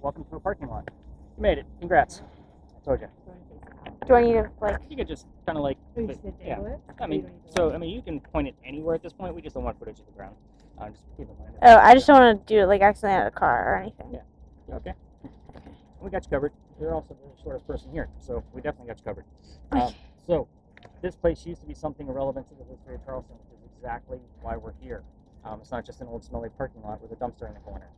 Welcome to a parking lot. You made it. Congrats. I told you. Do I need to, like... You could just kind of like... Yeah. You can point it anywhere at this point. We just don't want footage of the ground. Just keep in mind. Oh, I just don't want to do it, like, accidentally out of a car or anything. Yeah. Okay. We got you covered. You're also the shortest person here, so we definitely got you covered. So, this place used to be something irrelevant to the history of Charleston, which is exactly why we're here. It's not just an old smelly parking lot with a dumpster in the corner.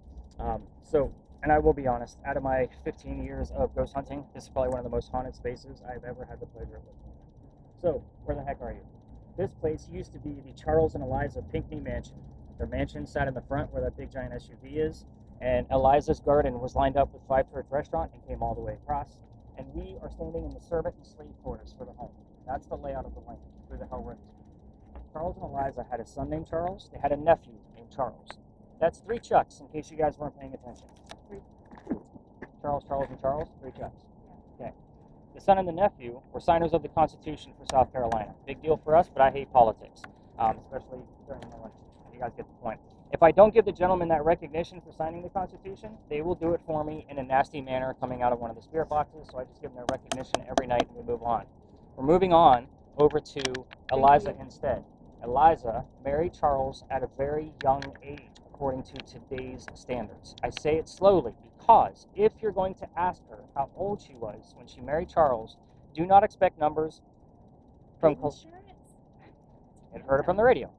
And I will be honest, out of my 15 years of ghost hunting, this is probably one of the most haunted spaces I've ever had the pleasure of looking at. So, where the heck are you? This place used to be the Charles and Eliza Pinckney Mansion. Their mansion sat in the front where that big giant SUV is, and Eliza's garden was lined up with Five Church Restaurant and came all the way across. And we are standing in the servant and slave quarters for the home. That's the layout of the land. Who the hell runs it? Charles and Eliza had a son named Charles. They had a nephew named Charles. That's 3 Chucks, in case you guys weren't paying attention. Charles, and Charles, 3 Chucks. Okay. The son and the nephew were signers of the Constitution for South Carolina. Big deal for us, but I hate politics, especially during an election. You guys get the point. If I don't give the gentleman that recognition for signing the Constitution, they will do it for me in a nasty manner coming out of one of the spirit boxes, so I just give them their recognition every night and we move on. We're moving on over to Eliza instead. Eliza married Charles at a very young age, according to today's standards. I say it slowly because if you're going to ask her how old she was when she married Charles, do not expect numbers from... It heard it from the radio.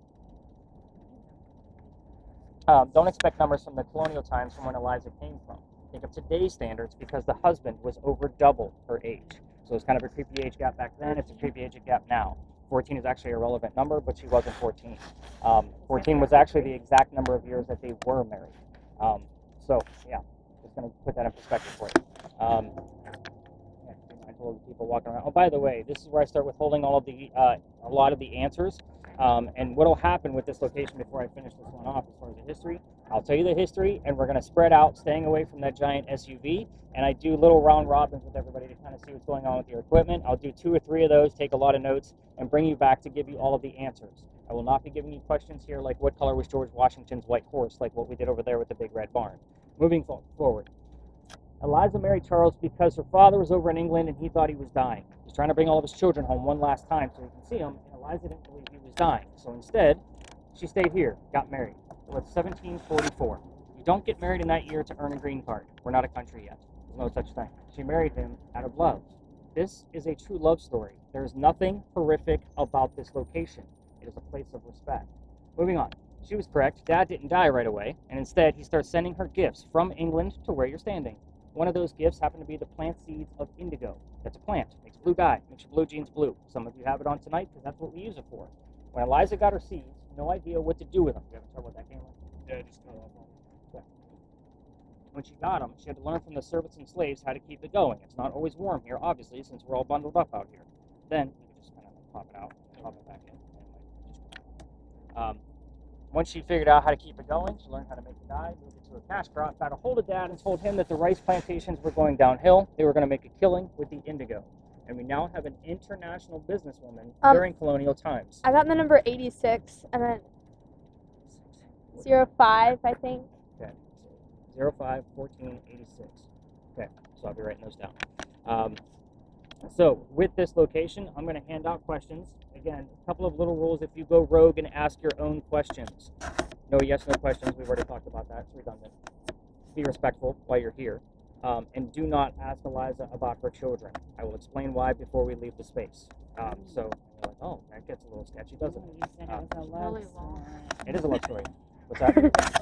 Don't expect numbers from the colonial times from when Eliza came from. Think of today's standards because the husband was over double her age. So it's kind of a creepy age gap back then. It's a creepy age gap now. 14 is actually a relevant number, but she wasn't 14. 14 was actually the exact number of years that they were married. Just going to put that in perspective for you. Mindful of people walking around. Oh, by the way, this is where I start withholding all of the a lot of the answers. And what will happen with this location before I finish this one off as far as the history, I'll tell you the history, and we're going to spread out, staying away from that giant SUV, and I do little round robins with everybody to kind of see what's going on with your equipment. I'll do 2 or 3 of those, take a lot of notes, and bring you back to give you all of the answers. I will not be giving you questions here like what color was George Washington's white horse, like what we did over there with the big red barn. Moving forward. Eliza married Charles because her father was over in England and he thought he was dying. He was trying to bring all of his children home one last time so he can see them, and Eliza didn't believe he was dying. So instead, she stayed here, got married. So it's 1744. You don't get married in that year to earn a green card. We're not a country yet. There's no such thing. She married him out of love. This is a true love story. There's nothing horrific about this location. It is a place of respect. Moving on. She was correct. Dad didn't die right away, and instead he starts sending her gifts from England to where you're standing. One of those gifts happened to be the plant seeds of indigo. That's a plant. Makes blue dye. Makes your blue jeans blue. Some of you have it on tonight because that's what we use it for. When Eliza got her seeds, no idea what to do with them. You having trouble with that camera? Yeah, just cut off. Okay. When she got them, she had to learn from the servants and slaves how to keep it going. It's not always warm here, obviously, since we're all bundled up out here. Then you can just kind of pop it out, pop it back in. Once she figured out how to keep it going, she learned how to make the dye, moved it to a cash crop, got a hold of Dad and told him that the rice plantations were going downhill. They were going to make a killing with the indigo. And we now have an international businesswoman during colonial times. I got the number 86 and then 05, I think. Okay, 05, 14, 86. Okay, so I'll be writing those down. So with this location, I'm going to hand out questions. Again, a couple of little rules if you go rogue and ask your own questions. No yes, no questions. We've already talked about that. It's redundant. Be respectful while you're here. And do not ask Eliza about her children. I will explain why before we leave the space. So you're like, oh, that gets a little sketchy, doesn't it? You said it was a love story. It is a love story. What's that? Really fast, I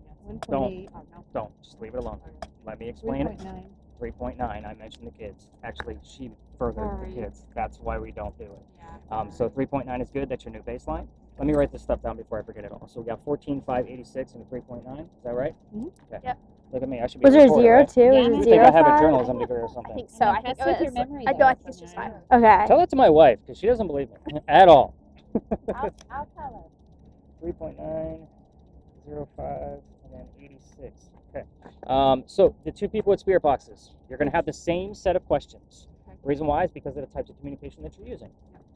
guess. 1.8. Don't. Just leave it alone. Let me explain it. 3.9. 3.9. I mentioned the kids. Actually, she furthered the kids. That's why we don't do it. Yeah. So 3.9 is good. That's your new baseline. Let me write this stuff down before I forget it all. So we got 14, 5, 86, and a 3.9. Is that right? Mm-hmm. Okay. Yep. Look at me. I should be. Was there reporter, 0 right? too? Yeah, Was I it You 0, think I have a 5? journalism degree or something? I think so. I think That's with your it was. memory, I though, think it's just from 5. your- Okay. Tell that to my wife because she doesn't believe me at all. I'll tell 3.9, 05, and then 86. Okay. So the 2 people with spirit boxes, you're going to have the same set of questions. The reason why is because of the types of communication that you're using.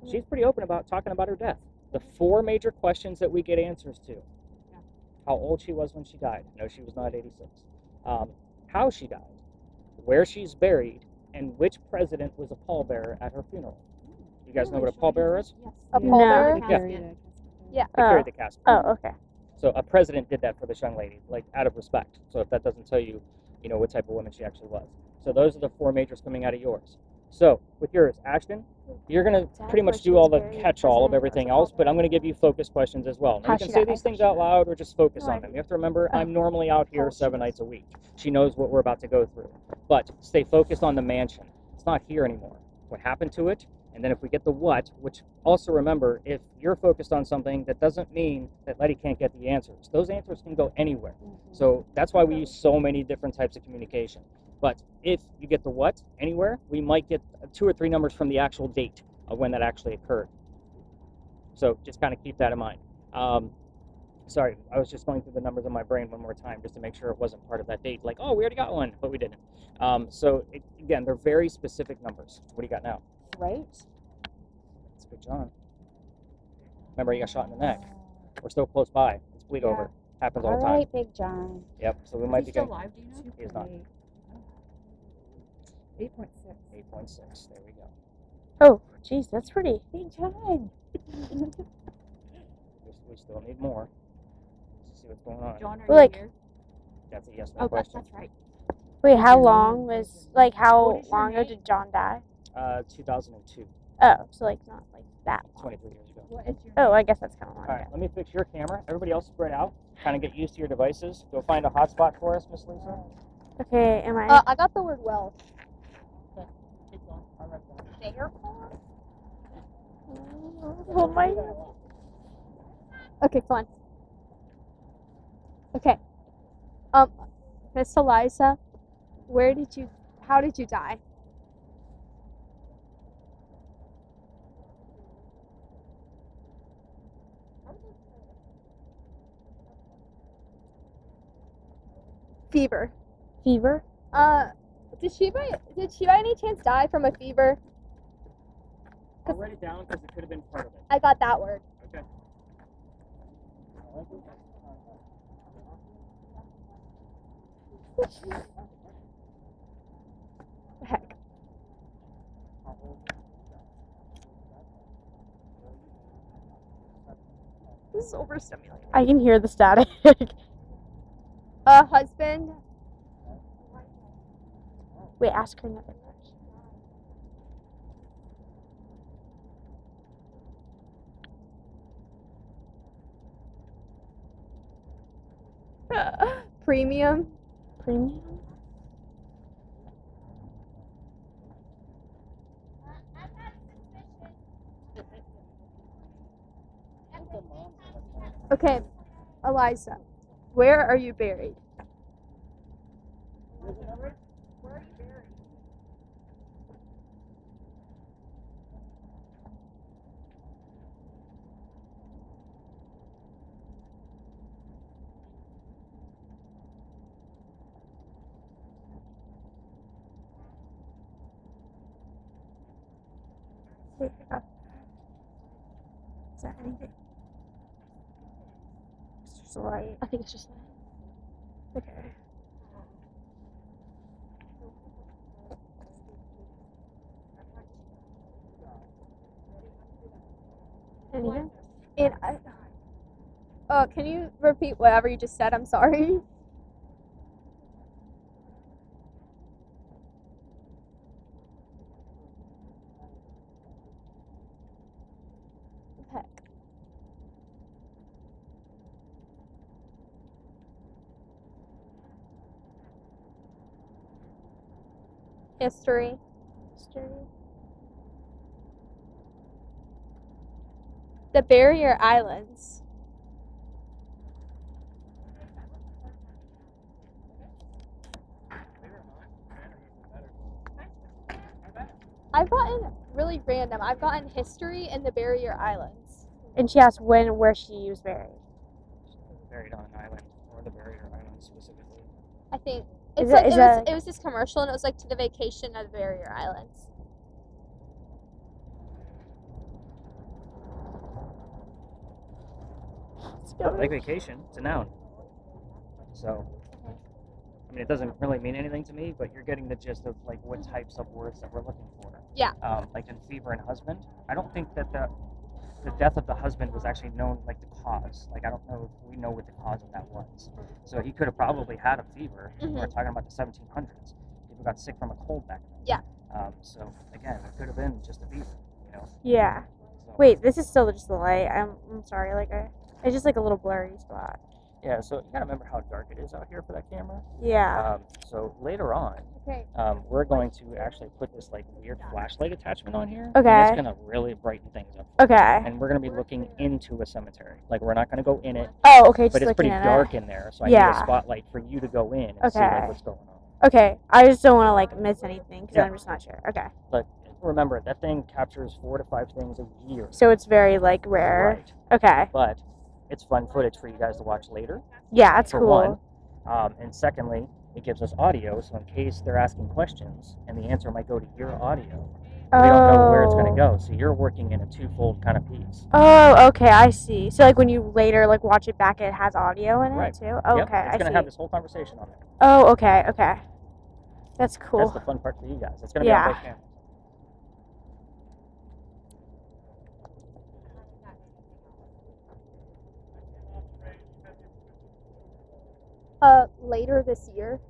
She's pretty open about talking about her death. The 4 major questions that we get answers to. how old she was when she died. No, she was not 86. How she died, where she's buried, and which president was a pallbearer at her funeral. You guys know what a pallbearer is? Yes. A Yeah. pallbearer? The Yeah. casket. Yeah. They Oh. carried the casket. Oh, okay. So a president did that for this young lady, like out of respect. So if that doesn't tell you, you know, what type of woman she actually was. So those are the 4 majors coming out of yours. So with yours, Ashton, you're gonna pretty much do all the catch-all of everything else, but I'm gonna give you focus questions as well. Now How you can she say died. these things out loud or just focus No, on them. You have to remember, Oh. I'm normally out here How 7 she nights a week. She knows what we're about to go through. But stay focused on the mansion. It's not here anymore. What happened to it? And then if we get the what, which also remember, if you're focused on something, that doesn't mean that Letty can't get the answers. Those answers can go anywhere. So that's why we use so many different types of communication. But if you get the what anywhere, we might get 2 or 3 numbers from the actual date of when that actually occurred. So just kind of keep that in mind. Sorry, I was just going through the numbers in my brain one more time just to make sure it wasn't part of that date. Like, oh, we already got one, but we didn't. Again, they're very specific numbers. What do you got now? Right. That's good, John. Remember, you got shot in the neck. We're still close by. It's bleed over. Happens all the time. Big John. Yep. So we Is might he be still getting alive? Do you know? He is not. 8.6. 8.6. There we go. Oh, geez, that's pretty. Big John. We still need more. Let's see what's going on. John, are Well, like- you here? That's a yes/no Oh, question. that's right. Wait, how your long name? was how What is your long ago name? did John die? 2002. Oh, so like not like that long. 23 years ago. What is your Oh, I guess that's kind of long. All right, let me fix your camera. Everybody else spread out. Kind of get used to your devices. Go find a hotspot for us, Miss Lisa. Okay, am I? I got the word well. Keep going. I'll write it down. Therefore? Oh my. Okay, come on. Okay. Miss Eliza, how did you die? Fever. Fever? Did she by any chance die from a fever? I'll write it down because it could have been part of it. I got that word. Okay. Heck. This is overstimulating. I can hear the static. Husband. Wait, ask her another question. Premium. Premium? Okay, Eliza, where are you buried? Wait, is that anything? It's just a light. I think it's just Okay. Anything? And can you repeat whatever you just said? I'm sorry. Heck. History. History? The Barrier Islands. I've gotten really random. I've gotten history and the Barrier Islands. And she asked where she was buried. Buried on an island, or the Barrier Island specifically. I think Is it's it- like, is it was this commercial and it was like to the vacation of the Barrier Islands. Let's go. Like vacation, it's a noun. So, I mean, it doesn't really mean anything to me, but you're getting the gist of like what types of words that we're looking for. Yeah. Like in fever and husband, I don't think that the death of the husband was actually known, like the cause. Like I don't know if we know what the cause of that was. So he could have probably had a fever. We're talking about the 1700s. People got sick from a cold back then. Yeah. So again, it could have been just a fever. You know. Yeah. So, Wait, this is still just the light. I'm sorry. Like it's just like a little blurry spot. Yeah. So you gotta remember how dark it is out here for that camera. Yeah. So later on, Okay. we're going to actually put this like weird flashlight attachment on here. Okay. And it's gonna really brighten things up. Okay. And we're gonna be looking into a cemetery. Like we're not gonna go in it, Oh, okay. Just but it's looking pretty at dark it. in there. So I need a Yeah. spotlight for you to go in and see Okay. like what's going on. Okay. I just don't want to like miss anything because Yeah. I'm just not sure. Okay. But remember, that thing captures 4 to 5 things a year. So it's very like rare. Right. Okay. But it's fun footage for you guys to watch later. Yeah, that's for cool. one. And secondly, it gives us audio, so in case they're asking questions and the answer might go to your audio, we don't know where it's going to go. So you're working in a twofold kind of piece. Oh, okay, I see. So like when you later like watch it back, it has audio in Right. it too. Oh, Yep, okay, it's I going see. to have this whole conversation on there. Oh, okay, okay. That's cool. That's the fun part for you guys. It's going to be Yeah. on both cameras. Later this year.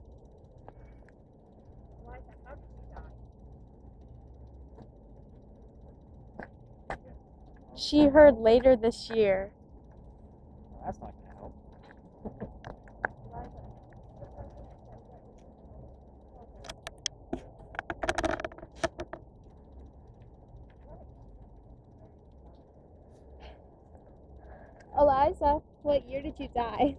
She heard later this year. Well, that's not going to help. Eliza, what year did you die?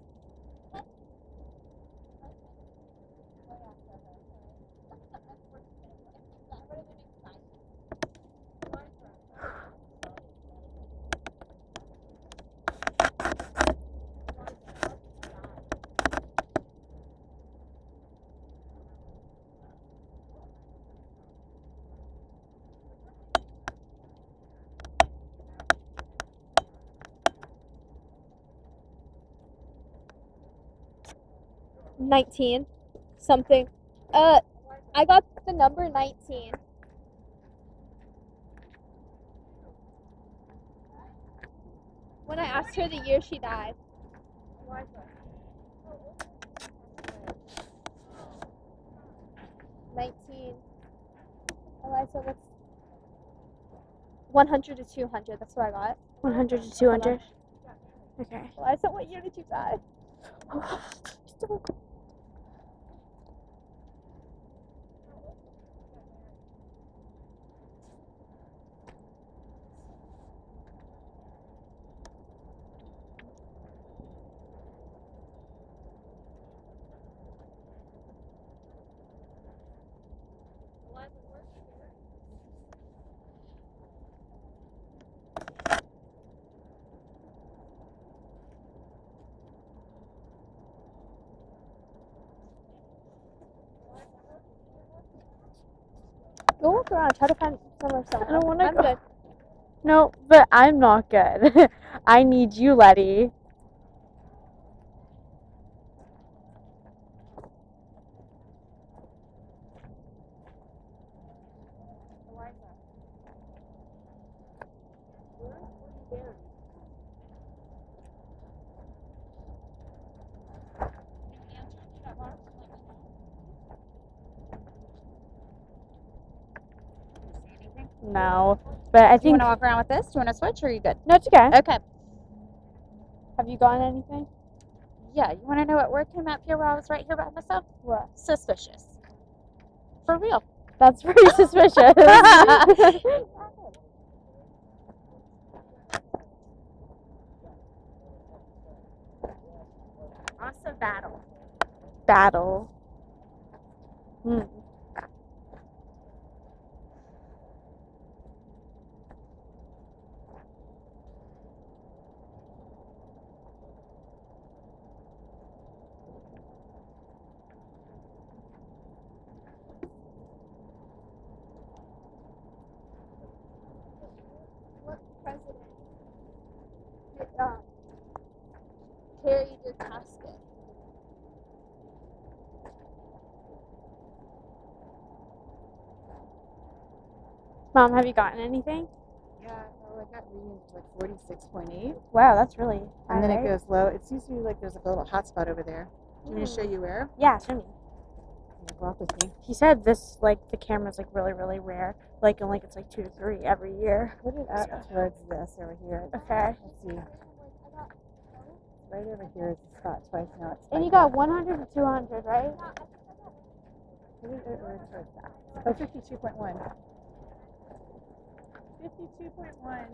$19 something. I got the number 19. When I asked her the year she died. $19. Eliza, what's 100 to 200? That's what I got. 100 to 200. Okay. Eliza, what year did you die? Go look around. Try to find somewhere else. I don't wanna I'm go. good. No, but I'm not good. I need you, Letty. No, but I Do you think want to walk around with this? Do you want to switch or are you good? no, it's okay. Okay. Have you gotten anything? Yeah, you want to know what word came up here while I was right here by myself? What? Suspicious. For real. That's pretty suspicious. Awesome battle. Battle. Hmm. What president carried your casket? Mom, have you gotten anything? Yeah, oh, I got readings like 46.8. Wow, that's really high, And then it right? goes low. It seems to be like there's like a little hot spot over there. Do you want me to show you where? Yeah, show me. Yeah, walk with me. He said this, like, the camera's, like, really, really rare. Like, and, like, it's, like, 2 to 3 every year. Put it up towards this over here. Okay. Let's see. Right over here is the spot twice now. It's And you spiked got up. 100 to 200, right? Put it over towards that. Oh, 52.1. 52.1.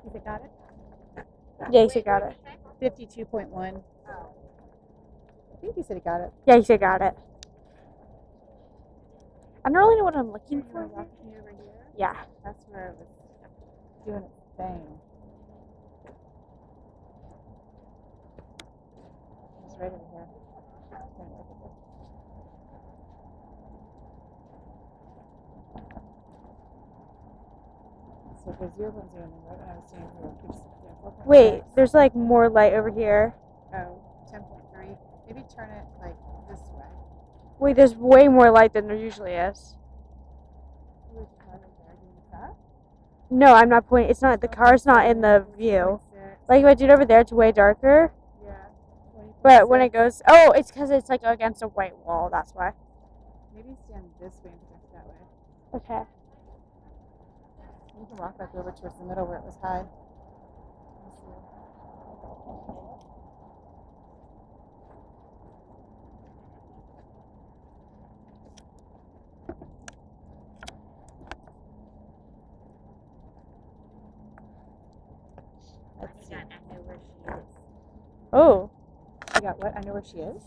You think got it? Yeah, he said got it. 52.1. I think he said he got it. Yeah, he said got it. I don't really know what I'm looking You for. want to walk with me over here? Yeah. That's where it was doing its thing. It's right over here. So it goes 0.0 and then right when I was doing here, it keeps 4.6. Wait, there's, like, more light over here. Oh, 10.3. Maybe turn it like this way. Wait, there's way more light than there usually is. Where's the car right there? Do you see that? No, I'm not pointing. It's not, the car's not in the view. Like, if I do it over there, it's way darker. Yeah. But when it goes, oh, it's because it's, like, against a white wall. That's why. Maybe stand this way and project that way. Okay. You can walk back over towards the middle where it was high. Let's see. Let's see. I know where she is. Oh. You got what? I know where she is.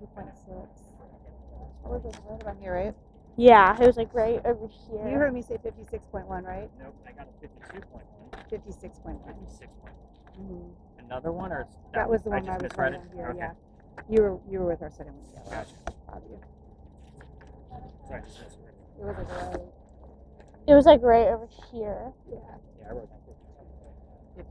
2.6. What was it? Right about here, right? Yeah, it was, like, right over here. You heard me say 56.1, right? Nope, I got a 52.1. 56.1. 56.1. Mm-hmm. Another one, or That was the one I just was misread right it? on here. Okay. Yeah. You were with our setting one. Yeah. Gotcha. Obvious. Sorry, I just misread it. It was like right. It was, like, right over here. Yeah. Yeah, I wrote down 52. 56.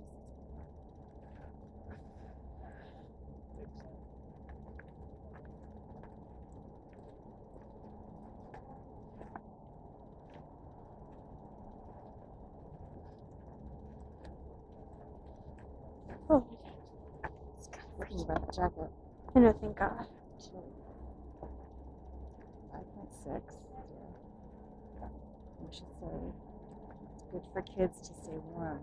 Oh, Looking about the jacket. I know, thank God. 5.6. We should say it's good for kids to stay warm.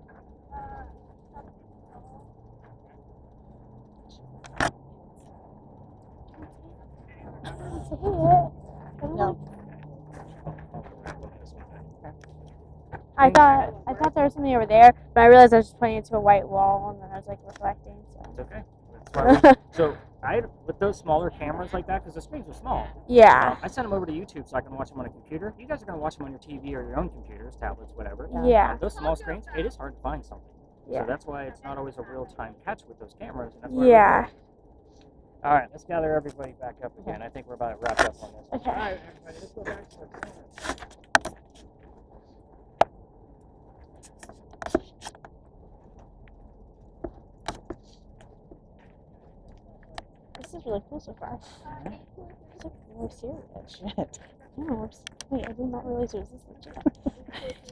No. I thought there was something over there, but I realized I was just pointing into a white wall, and then I was, like, reflecting. It's okay. That's fine. So, with those smaller cameras like that, because the screens are small, Yeah. I send them over to YouTube so I can watch them on a computer. You guys are going to watch them on your TV or your own computers, tablets, whatever. Yeah. Those small screens, it is hard to find something. Yeah. So that's why it's not always a real-time catch with those cameras. And that's why Yeah. all right, let's gather everybody back up again. I think we're about to wrap up on this. Okay. All right, everybody, let's go back to the cameras. This is really cool so far. It's, like, really serious. Shit. No, wait, I did not realize it was this legit.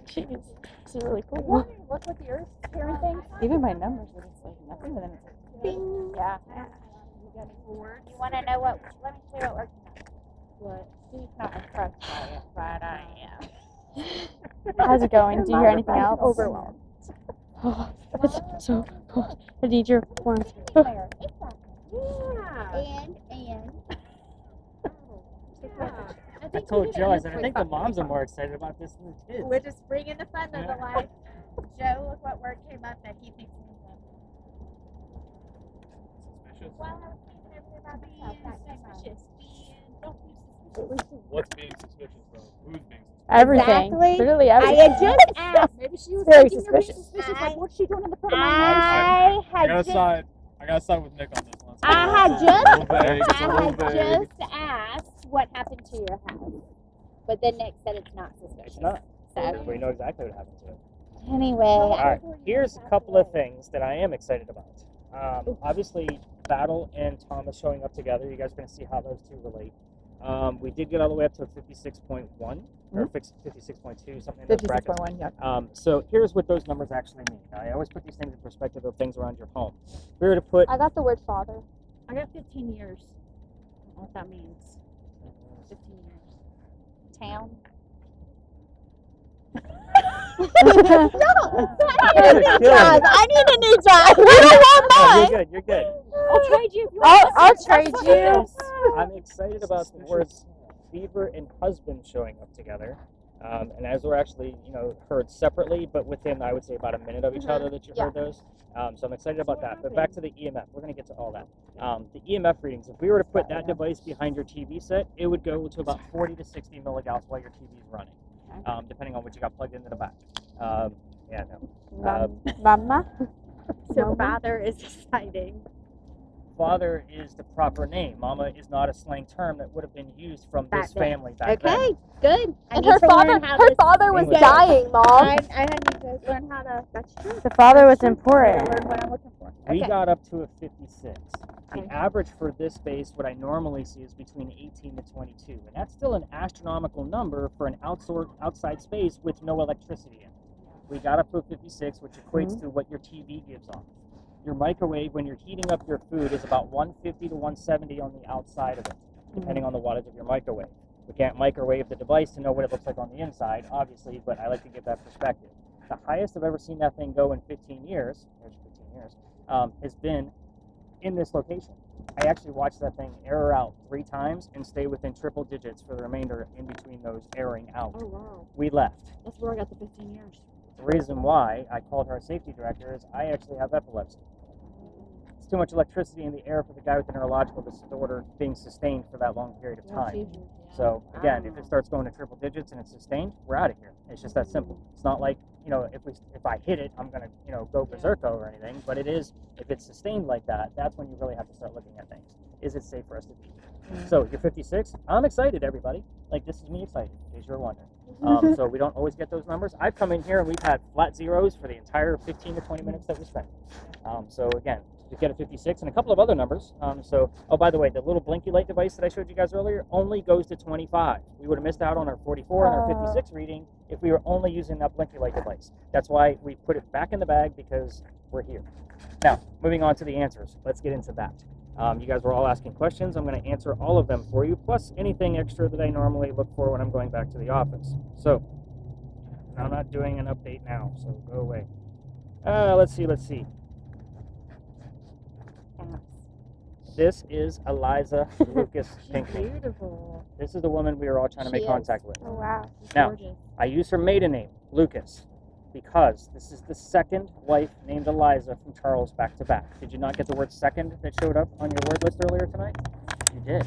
Jeez. This is really cool. Look with yours, hearing things. Even my numbers, but it's like nothing, but then it's like bing. Yeah. You want to know what? Let me show you what we're working on. What? He's not impressed by it, but I am. How's it going? Do you hear anything else? Overwhelmed. Oh, it's so cool. I need your horns. Yeah. I told Joe, I said, I think the moms are more excited about this than the kids. We're just bringing the fun of the life. Joe, look what word came up that he thinks is Suspicious? Well, I was thinking over there about myself. That's suspicious. Don't be suspicious. What's being suspicious, though? Who's being suspicious? Everything. Exactly. Literally I everything. had just asked. Maybe she was Very thinking you're being suspicious. suspicious. Like, what's she doing in the front of my I I had just gotta side with Nick on this one. I had It's a just- little vague, it's a I little had vague. just asked what happened to your house. But then Nick said it's not suspicious. It's not. So We know exactly what happened to it. anyway, All right, here's a couple of things that I am excited about. Obviously, Battle and Thomas showing up together. You guys are going to see how those two relate. We did get all the way up to a 56.1 or 56.2, something in those brackets. 56.1, yeah. So here's what those numbers actually mean. I always put these things in perspective of things around your home. If we were to put I got the word father. I got 15 years. I don't know what that means. 15 years. Town. I need a new job. You don't want No, mine. you're good. You're good. I'll trade you if you want. I'll trade you. I'm excited about the words fever and husband showing up together. And as we're actually, heard separately, but within, I would say, about a minute of each other that you heard those. So I'm excited about that. But back to the EMF. We're going to get to all that. The EMF readings, if we were to put that device behind your TV set, it would go to about 40 to 60 milligauss while your TV is running, depending on what you got plugged into the back. Mama. So father is exciting. Father is the proper name. Mama is not a slang term that would have been used from this family back then. Okay, good. And her father was English. dying, Mom. I need to learn how to. That's true. The father was important. Learn what I'm looking for. We Okay. got up to a 56. Okay. The average for this space, what I normally see, is between 18 to 22. And that's still an astronomical number for an outside space with no electricity in it. We got up to a 56, which equates to what your TV gives off. Your microwave, when you're heating up your food, is about 150 to 170 on the outside of it, depending on the wattage of your microwave. We can't microwave the device to know what it looks like on the inside, obviously, but I like to give that perspective. The highest I've ever seen that thing go in 15 years, has been in this location. I actually watched that thing error out 3 times and stay within triple digits for the remainder in between those erroring out. Oh wow, We left. that's where I got the 15 years. The reason why I called her a safety director is I actually have epilepsy. It's too much electricity in the air for the guy with the neurological disorder being sustained for that long period of time. So again, if it starts going to triple digits and it's sustained, we're out of here. It's just that simple. It's not like, if I hit it, I'm gonna, go berserko or anything. But it is, if it's sustained like that, that's when you really have to start looking at things. Is it safe for us to be here? So you're 56. I'm excited, everybody. Like, this is me excited, in case you're wondering. So we don't always get those numbers. I've come in here and we've had flat zeros for the entire 15 to 20 minutes that we spent. So again, you get a 56 and a couple of other numbers. Oh, by the way, the little blinky light device that I showed you guys earlier only goes to 25. We would have missed out on our 44 and our 56 reading if we were only using that blinky light device. That's why we put it back in the bag, because we're here. Now, moving on to the answers. Let's get into that. You guys were all asking questions. I'm going to answer all of them for you, plus anything extra that I normally look for when I'm going back to the office. So, I'm not doing an update now, so go away. Let's see. This is Eliza Lucas Pinckney. Beautiful. This is the woman we were all trying to make contact with. Oh wow. Now, I use her maiden name, Lucas, because this is the second wife named Eliza from Charles back to back. Did you not get the word second that showed up on your word list earlier tonight? You did.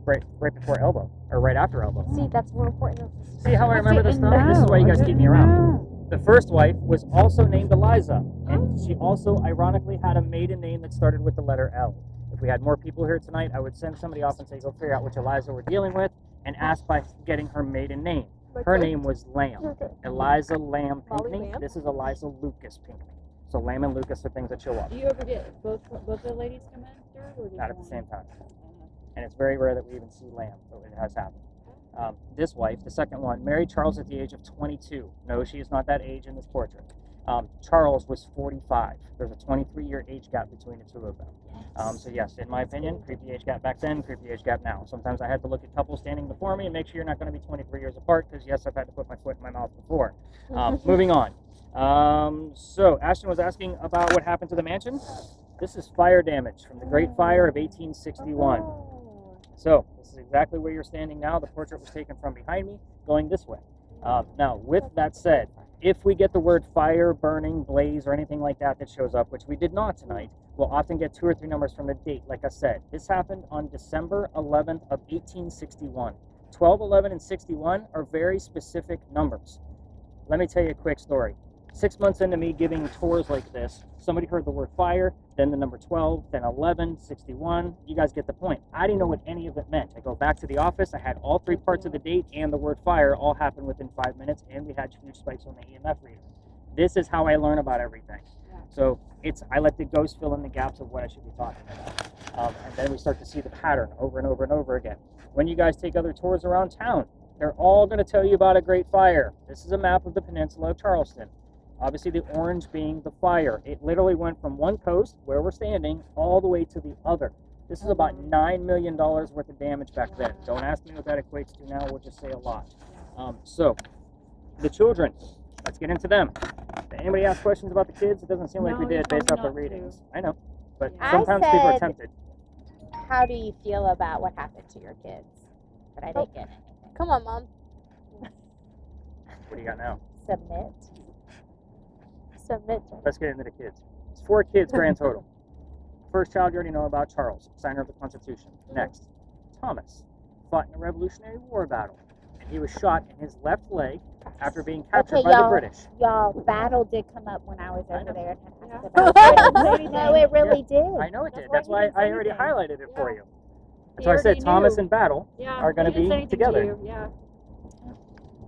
Right before elbow, or right after elbow. See, that's more important. See how I remember this stuff? This is why you guys keep me around. The first wife was also named Eliza, and she also ironically had a maiden name that started with the letter L. If we had more people here tonight, I would send somebody off and say, go figure out which Eliza we're dealing with, and ask by getting her maiden name. Her name was Lamb. Eliza Lamb Pinckney. This is Eliza Lucas Pinckney. So Lamb and Lucas are things that show up. Do you ever get both the ladies come in third, or Not at the same time. And it's very rare that we even see Lamb, but it has happened. This wife, the second one, married Charles at the age of 22. No, she is not that age in this portrait. Charles was 45. There's a 23-year age gap between the two of them. So yes, in my opinion, creepy age gap back then, creepy age gap now. Sometimes I had to look at couples standing before me and make sure you're not going to be 23 years apart, because yes, I've had to put my foot in my mouth before. Moving on. So Ashton was asking about what happened to the mansion. This is fire damage from the Great Fire of 1861. So this is exactly where you're standing now. The portrait was taken from behind me, going this way. Now, with that said, if we get the word fire, burning, blaze, or anything like that that shows up, which we did not tonight, we'll often get 2 or 3 numbers from the date. Like I said, this happened on December 11th of 1861. 12, 11, and 61 are very specific numbers. Let me tell you a quick story. 6 months into me giving tours like this, somebody heard the word fire, then the number 12, then 11, 61. You guys get the point. I didn't know what any of it meant. I go back to the office. I had all 3 parts of the date and the word fire all happen within 5 minutes, and we had huge spikes on the EMF reader. This is how I learn about everything. So I let the ghost fill in the gaps of what I should be talking And then we start to see the pattern over and over and over again. When you guys take other tours around town, they're all going to tell you about a great fire. This is a map of the peninsula of Charleston. Obviously, the orange being the fire. It literally went from one coast, where we're standing, all the way to the other. This is about $9 million worth of damage back then. Don't ask me what that equates to now. We'll just say a lot. So, the children. Let's get into them. Did anybody ask questions about the kids? It doesn't seem like we No, you did told based me off the not to. readings. I know. But I sometimes people are said- tempted. How do you feel about what happened to your kids? But I didn't get anything. Come on, Mom. What do you got now? Submit. Submit. Let's get into the kids. It's 4 kids grand total. First child you already know about, Charles, signer of the Constitution. Next, Thomas, fought in a Revolutionary War battle, and he was shot in his left leg after being captured Okay, by the y'all. British. Y'all, battle did come up when I was I over know. there. And Yeah. no, it really did. I know it did. That's That's why why he didn't I say already anything. highlighted it for Yeah. you. That's He why I said already Thomas knew. and battle Yeah. are gonna he didn't be say anything together. To you. Yeah.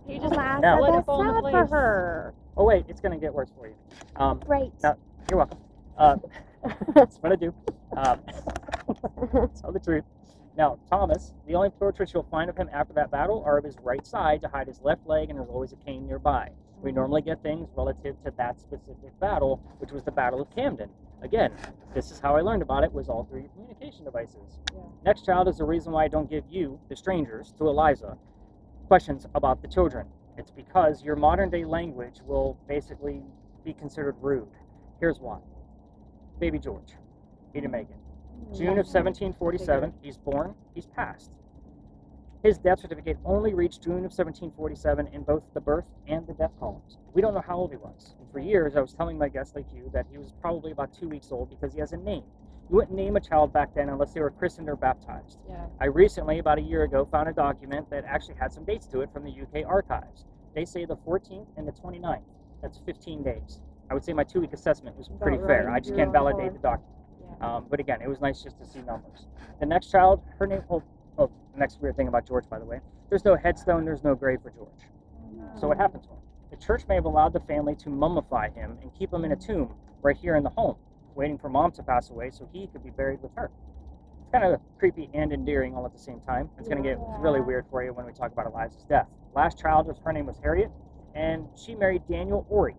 He just Eliza, Now- let it that's fall into sad for place. her. Oh wait, it's gonna get worse for you. Great. Now, you're welcome. That's what I do. Tell the truth. Now, Thomas, the only portraits you'll find of him after that battle are of his right side to hide his left leg, and there's always a cane nearby. We normally get things relative to that specific battle, which was the Battle of Camden. Again, this is how I learned about it, was all through your communication devices. Yeah. Next child is the reason why I don't give you, the strangers, to Eliza, questions about the children. It's because your modern day language will basically be considered rude. Here's why. Baby George, he didn't make it. June of 1747, he's born, he's passed. His death certificate only reached June of 1747 in both the birth and the death columns. We don't know how old he was. And for years, I was telling my guests like you that he was probably about 2 weeks old because he has a name. You wouldn't name a child back then unless they were christened or baptized. Yeah. I recently, about a year ago, found a document that actually had some dates to it from the UK archives. They say the 14th and the 29th. That's 15 days. I would say my 2-week assessment was pretty About fair. right. I just You're can't on validate par. the document. Yeah. But again, it was nice just to see numbers. The next child, her name, oh, next weird thing about George, by the way, there's no headstone, there's no grave for George. So what happened to him? The church may have allowed the family to mummify him and keep him in a tomb right here in the home, waiting for mom to pass away so he could be buried with her. It's kind of creepy and endearing all at the same time. It's going to get really weird for you when we talk about Eliza's death. Last child, her name was Harriet, and she married Daniel Orey.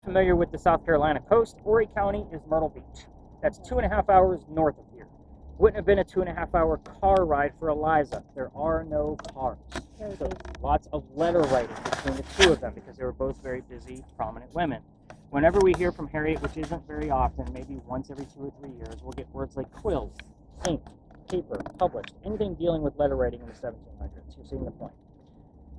Familiar with the South Carolina coast, Horry County is Myrtle Beach. That's 2.5 hours north of here. Wouldn't have been a 2.5 hour car ride for Eliza. There are no cars. So lots of letter writing between the two of them because they were both very busy, prominent women. Whenever we hear from Harriet, which isn't very often, maybe once every 2 or 3 years, we'll get words like quill, ink, paper, published, anything dealing with letter writing in the 1700s. You're seeing the point.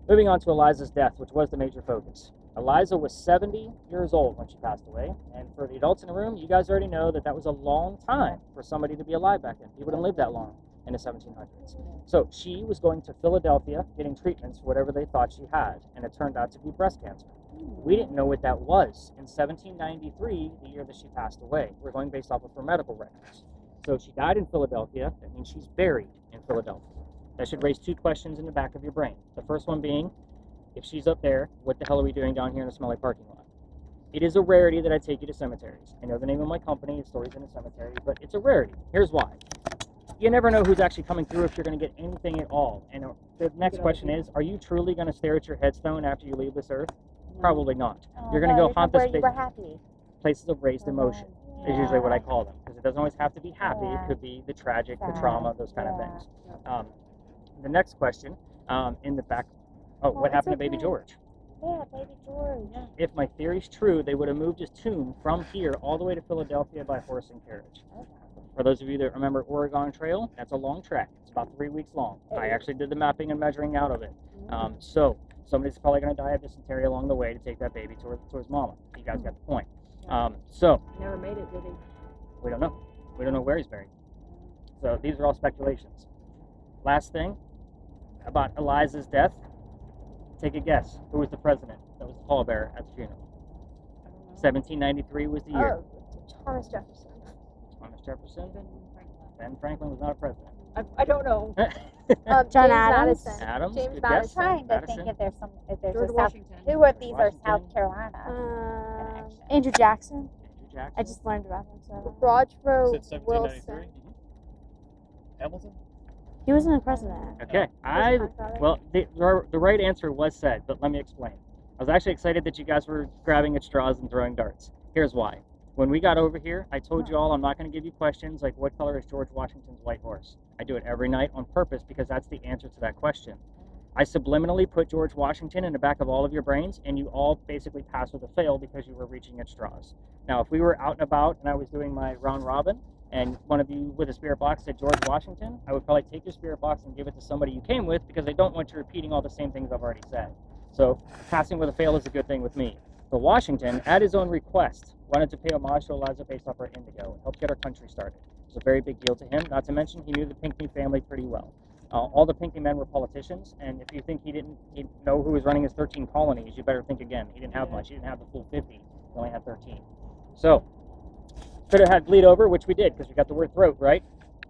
Moving on to Eliza's death, which was the major focus. Eliza was 70 years old when she passed away, and for the adults in the room, you guys already know that that was a long time for somebody to be alive back then. He wouldn't live that long in the 1700s. So she was going to Philadelphia getting treatments for whatever they thought she had, and it turned out to be breast cancer. We didn't know what that was in 1793, the year that she passed away. We're going based off of her medical records. So she died in Philadelphia. That means she's buried in Philadelphia. That should raise 2 questions in the back of your brain. The first one being, if she's up there, what the hell are we doing down here in a smelly parking lot? It is a rarity that I take you to cemeteries. I know the name of my company is Stories in a Cemetery, but it's a rarity. Here's why. You never know who's actually coming through if you're going to get anything at all. And the next question is, are you truly going to stare at your headstone after you leave this earth? Probably not. You're going to go haunt where this you were happy. places of raised emotion, is usually what I call them. Because it doesn't always have to be happy. Yeah. It could be the tragic, the Sad. trauma, those kind of Yeah. things. The next question in the back, what it's happened to Baby okay. George? Yeah, baby George. If my theory's true, they would have moved his tomb from here all the way to Philadelphia by horse and carriage. For those of you that remember Oregon Trail, that's a long trek. It's about 3 weeks long. I actually did the mapping and measuring out of it. So somebody's probably going to die of dysentery along the way to take that baby to his mama. You guys got the point. So Never made it, did he? we don't know. We don't know where he's buried. So these are all speculations. Last thing about Eliza's death. Take a guess. Who was the president that was the pallbearer at the funeral? 1793 was the year. Thomas Jefferson. Thomas Jefferson. Ben Franklin was not a president. I don't know. John James Adams. Madison. Adams. James good Madison. guess. Trying to Madison. think if there's George a South. Washington. Who of these are Washington. South Carolina? Andrew Jackson. Andrew Jackson. I just learned about him. So Woodrow Said 1793. Wilson. Hamilton? he wasn't a president. Okay. Well, the right answer was said, but let me explain. I was actually excited that you guys were grabbing at straws and throwing darts. Here's why. When we got over here, I told you all I'm not going to give you questions like what color is George Washington's white horse. I do it every night on purpose because that's the answer to that question. I subliminally put George Washington in the back of all of your brains, and you all basically pass with a fail because you were reaching at straws. Now, if we were out and about and I was doing my round robin, and one of you with a spirit box said George Washington, I would probably take your spirit box and give it to somebody you came with because I don't want you repeating all the same things I've already said. So passing with a fail is a good thing with me. But Washington, at his own request, wanted to pay homage to Eliza based off her indigo and help get our country started. It was a very big deal to him. Not to mention, he knew the Pinckney family pretty well. All the Pinckney men were politicians, and if you think he didn't know who was running his 13 colonies, you better think again. He didn't have much. He didn't have the full 50. He only had 13. So, could have had bleed over, which we did, because we got the word throat, right?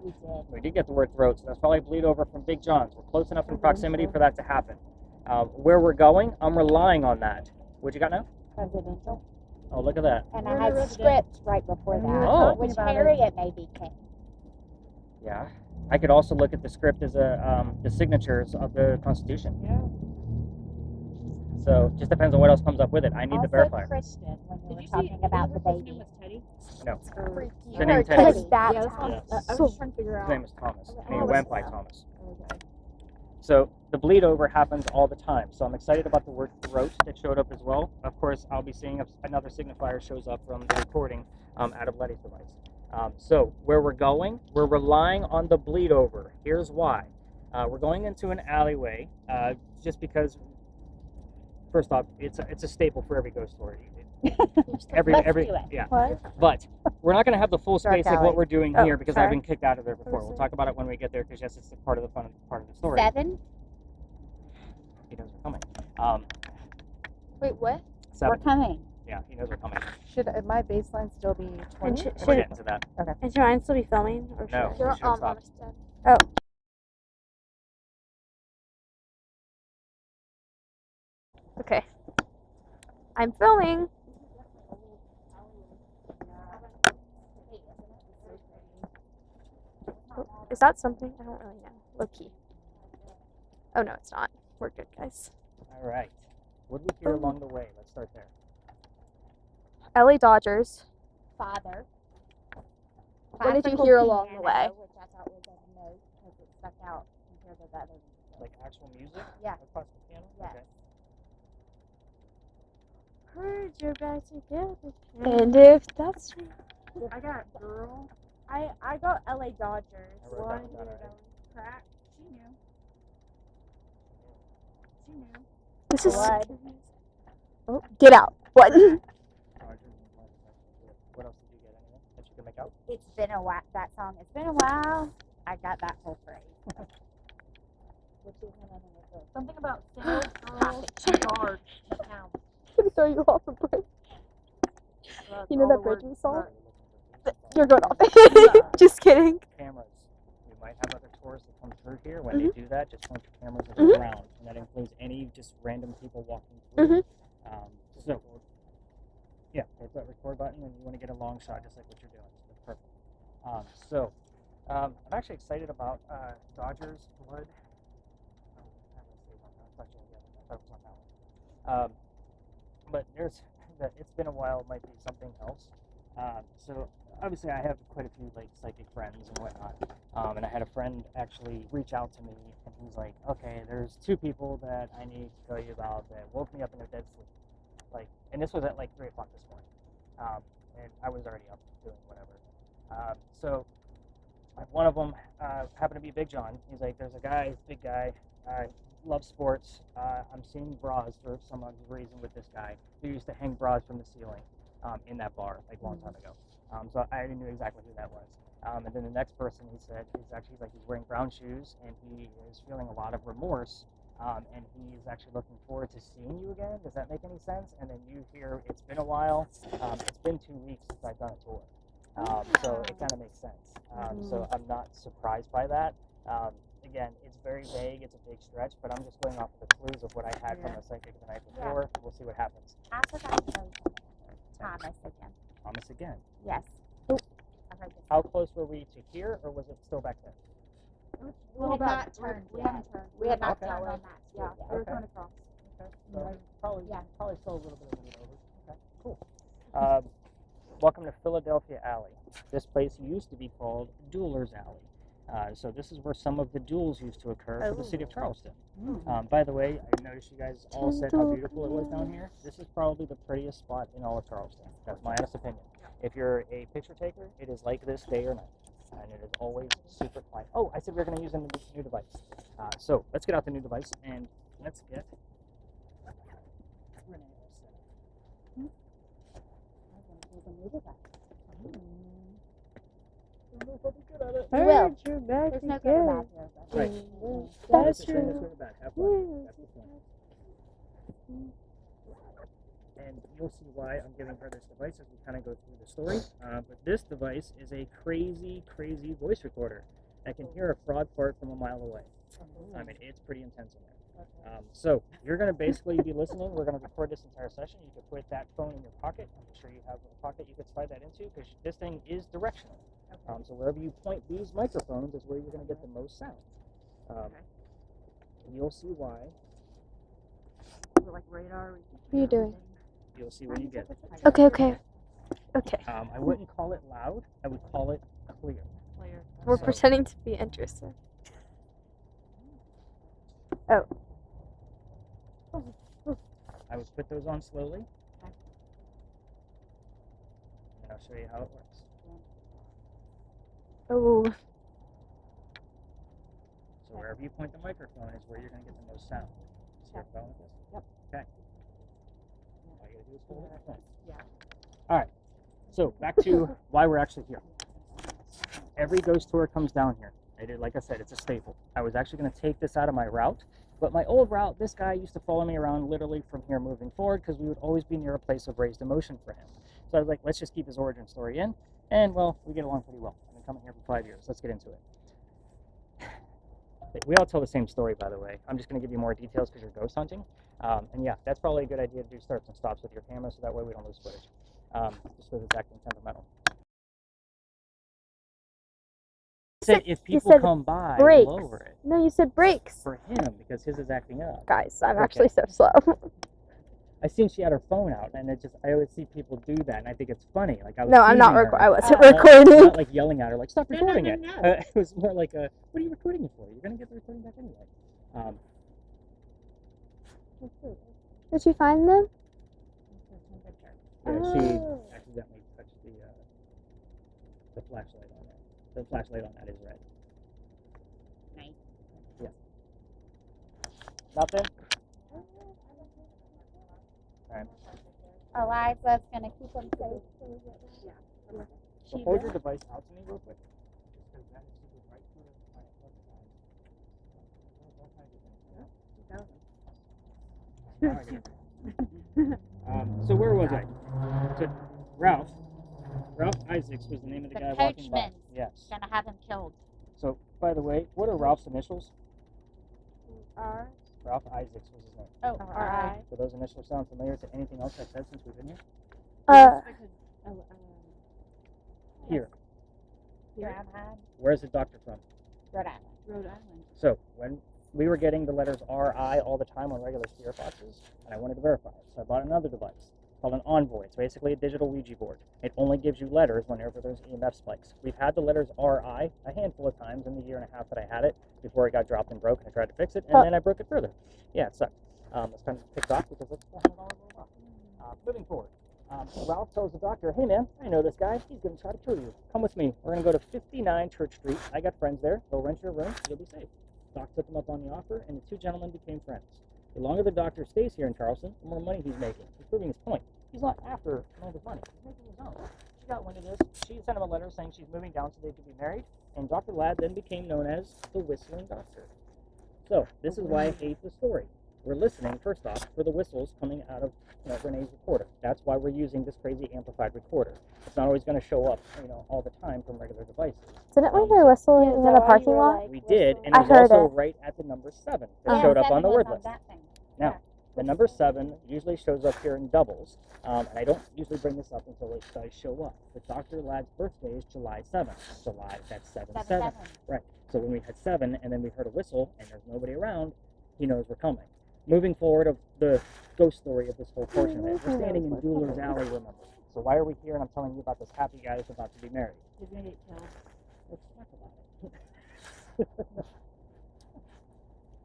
We did. We did get the word throat, so that's probably bleed over from Big John's. We're close enough in proximity for that to happen. Where we're going, I'm relying on that. What you got now? Presidential. Oh, look at that. And I had script right before that, Oh. which Harriet maybe came. Yeah. I could also look at the script as the signatures of the Constitution. Yeah. So just depends on what else comes up with it. I need the Also verifier. Christian, when you Did were you see talking about the his name baby. was Teddy? No. Freaky. Her name Or Teddy. Because that Yeah, that's time. what I was trying to figure His out. name is Thomas. Okay. And he Oh, went by that's- Thomas. Okay. So the bleed over happens all the time. So I'm excited about the word throat that showed up as well. Of course, I'll be seeing if another signifier shows up from the recording out of Letty's device. So where we're going, we're relying on the bleed over. Here's why. We're going into an alleyway just because, first off, it's a staple for every ghost story. Every Let's do it. yeah. What? But we're not going to have the full Dark space like alley. what we're doing Oh, here because sorry. I've been kicked out of there before. We'll Person. talk about it when we get there because yes, it's a part of the fun part of the story. 7. He knows we're coming. Wait, what? We're 7. coming. Yeah, he knows we're coming. Should my baseline still be 20? And should, We're should, getting to that. and should mine still be filming? Or No. should We You're should stop. almost dead. Okay. I'm filming. Oh, is that something? I don't really know. Low key. Oh no, it's not. We're good, guys. All right. What did we hear along the way? Let's start there. LA Dodgers. Father. What did you Classical hear along the piano, way? Which I thought was a note because it stuck out compared to the other. Like actual music? Yeah. Like classical piano? Yes. Okay. Heard you're back together. And if that's true. I got girl. I got LA Dodgers. I wrote that one down, alright. Crack. She knew. She knew. This is. Blood. Oh, get out. What? Dodgers and Blazers actually good. What else did you get? Anything that you can make out? It's been a while. That song. It's been a while. I got that whole phrase. Which is another word. Something about single girl charge in town. I'm gonna throw you off a bridge. That's You know all that the words Bridges song? that- You're going off. Just kidding. Cameras. We might have other tourists that come through here. When they do that, just point your cameras at the Mhm. ground, and that includes any just random people walking through. So, yeah, hit that record button when you want to get a long shot, just like what you're doing. That's perfect. I'm actually excited about Dodgers Blood. But it's been a while. It might be something else. So obviously I have quite a few like psychic friends and whatnot. And I had a friend actually reach out to me, and he's like, "Okay, there's 2 people that I need to tell you about that woke me up in their dead sleep." Like, and this was at like 3 o'clock this morning, and I was already up doing whatever. So one of them happened to be Big John. He's like, "There's a guy, big guy, loves sports. I'm seeing bras for some reason with this guy who used to hang bras from the ceiling. in that bar like a long time ago. So I knew exactly who that was. And then the next person he said is actually like he's wearing brown shoes and he is feeling a lot of remorse. And he is actually looking forward to seeing you again. Does that make any sense? And then you hear, it's been a while. It's been 2 weeks since I've done a tour. So it kind of makes sense. So I'm not surprised by that. Again, it's very vague. It's a big stretch, but I'm just going off of the clues of what I had from the psychic the night before. We'll see what happens. I forgot to tell you Thomas again. Thomas again. Yes. I heard this. How close were we to here, or was it still back there? We had not turned yet. We had not Okay. turned on that street yet. we were going across. Okay. So probably, Yeah. probably still a little bit of a lead over. Okay, cool. Welcome to Philadelphia Alley. This place used to be called Duelers Alley. So this is where some of the duels used to occur for the city of Charleston. By the way, I noticed you guys all said how beautiful it was down here. This is probably the prettiest spot in all of Charleston. That's my honest opinion. If you're a picture taker, it is like this day or night. And it is always super quiet. Oh, I said we were going to use a new device. So let's get out the new device and let's get Renea set up. Heard you're back There's no good again. or bad here. but- Right. That's It's a shame it's true. really bad. Have fun. That's the point. And you'll see why I'm giving her this device as we kind of go through the story. But this device is a crazy, crazy voice recorder that can hear a frog fart from a mile away. I mean, it's pretty intense in there. So you're going to basically be listening. We're going to record this entire session. You can put that phone in your pocket. I'm sure you have a pocket you could slide that into because this thing is directional. So wherever you point these microphones is where you're going to get the most sound. You'll see why. Like radar. What are you doing? You'll see when you get it. Okay, okay. Okay. I wouldn't call it loud. I would call it clear. We're So- pretending to be interested. Oh. I would put those on slowly. And I'll show you how it works. Oh. So wherever you point the microphone is where you're going to get the most sound. See where I'm going with this? Yep. Okay. All you got to do is hold it. Yeah. All right. So back to why we're actually here. Every ghost tour comes down here. Like I said, it's a staple. I was actually going to take this out of my route, but my old route, this guy used to follow me around literally from here moving forward because we would always be near a place of raised emotion for him. So I was like, let's just keep his origin story in, and well, we get along pretty well. I've been coming here for 5 years. Let's get into it. We all tell the same story, by the way. I'm just going to give you more details because you're ghost hunting. And yeah, that's probably a good idea to do starts and stops with your camera so that way we don't lose footage. Just because it's acting temperamental. Said if people said come by, brakes. lower it No, you said brakes. for him because his is acting up. Guys, I'm Okay. actually so slow. I seen she had her phone out, and I always see people do that, and I think it's funny. Like I was No, I'm not teasing her. I wasn't Not- recording. Not like yelling at her, like stop recording it. no. It was more like a, what are you recording it for? You're gonna get the recording back anyway. Did you find them? Yeah, Oh. she accidentally touched the flashlight on that. The flashlight on that is red. Nice. Yeah. Nothing. Eliza's gonna keep them safe. So hold your device out to me real quick. Just 'cause that is super bright for the So where was I? So Ralph Isaacs was the name of the The guy walking by. coachman. Yes. Gonna have him killed. So by the way, what are Ralph's initials? R. Ralph Isaacs was his name. Oh, R.I. Do those initials sound familiar to anything else I've said since we've been here? Here. Brown Where's the doctor from? Rhode Island. Rhode Island. So when we were getting the letters RI all the time on regular spirit boxes, and I wanted to verify it, so I bought another device called an Envoy. It's basically a digital Ouija board. It only gives you letters whenever there's EMF spikes. We've had the letters RI a handful of times in the year and a half that I had it before it got dropped and broke, and I tried to fix it, and then I broke it further. Yeah, it sucked. It's kind of picked off because it's $400 robot. Moving forward. Ralph tells the doctor, hey man, I know this guy. He's going to try to kill you. Come with me. We're going to go to 59 Church Street. I got friends there. They'll rent your room. You'll be safe. Doc took him up on the offer, and the two gentlemen became friends. The longer the doctor stays here in Charleston, the more money he's making. He's proving his point. He's not after Amanda's money. He's making his own. She got wind of this. She sent him a letter saying she's moving down so they could be married. And Dr. Ladd then became known as the Whistling Doctor. So this is why I hate the story. We're listening, first off, for the whistles coming out of Renee's recorder. That's why we're using this crazy amplified recorder. It's not always going to show up, all the time from regular devices. Didn't we hear whistling Is in that the why parking you were lot? like We did, and I it was heard also it. right at the number 7 that Yeah, showed up on 7 the was word on list. that thing. Now, the number 7 usually shows up here in doubles, and I don't usually bring this up until it does show up. But Dr. Ladd's birthday is July 7th. July, that's 7-7. 7-7. Right. So when we had 7 and then we heard a whistle and there's nobody around, he knows we're coming. Moving forward of the ghost story of this whole portion of it, we're standing in Jeweler's Alley, remember. So why are we here and I'm telling you about this happy guy that's about to be married? He's gonna get killed. Let's talk about it.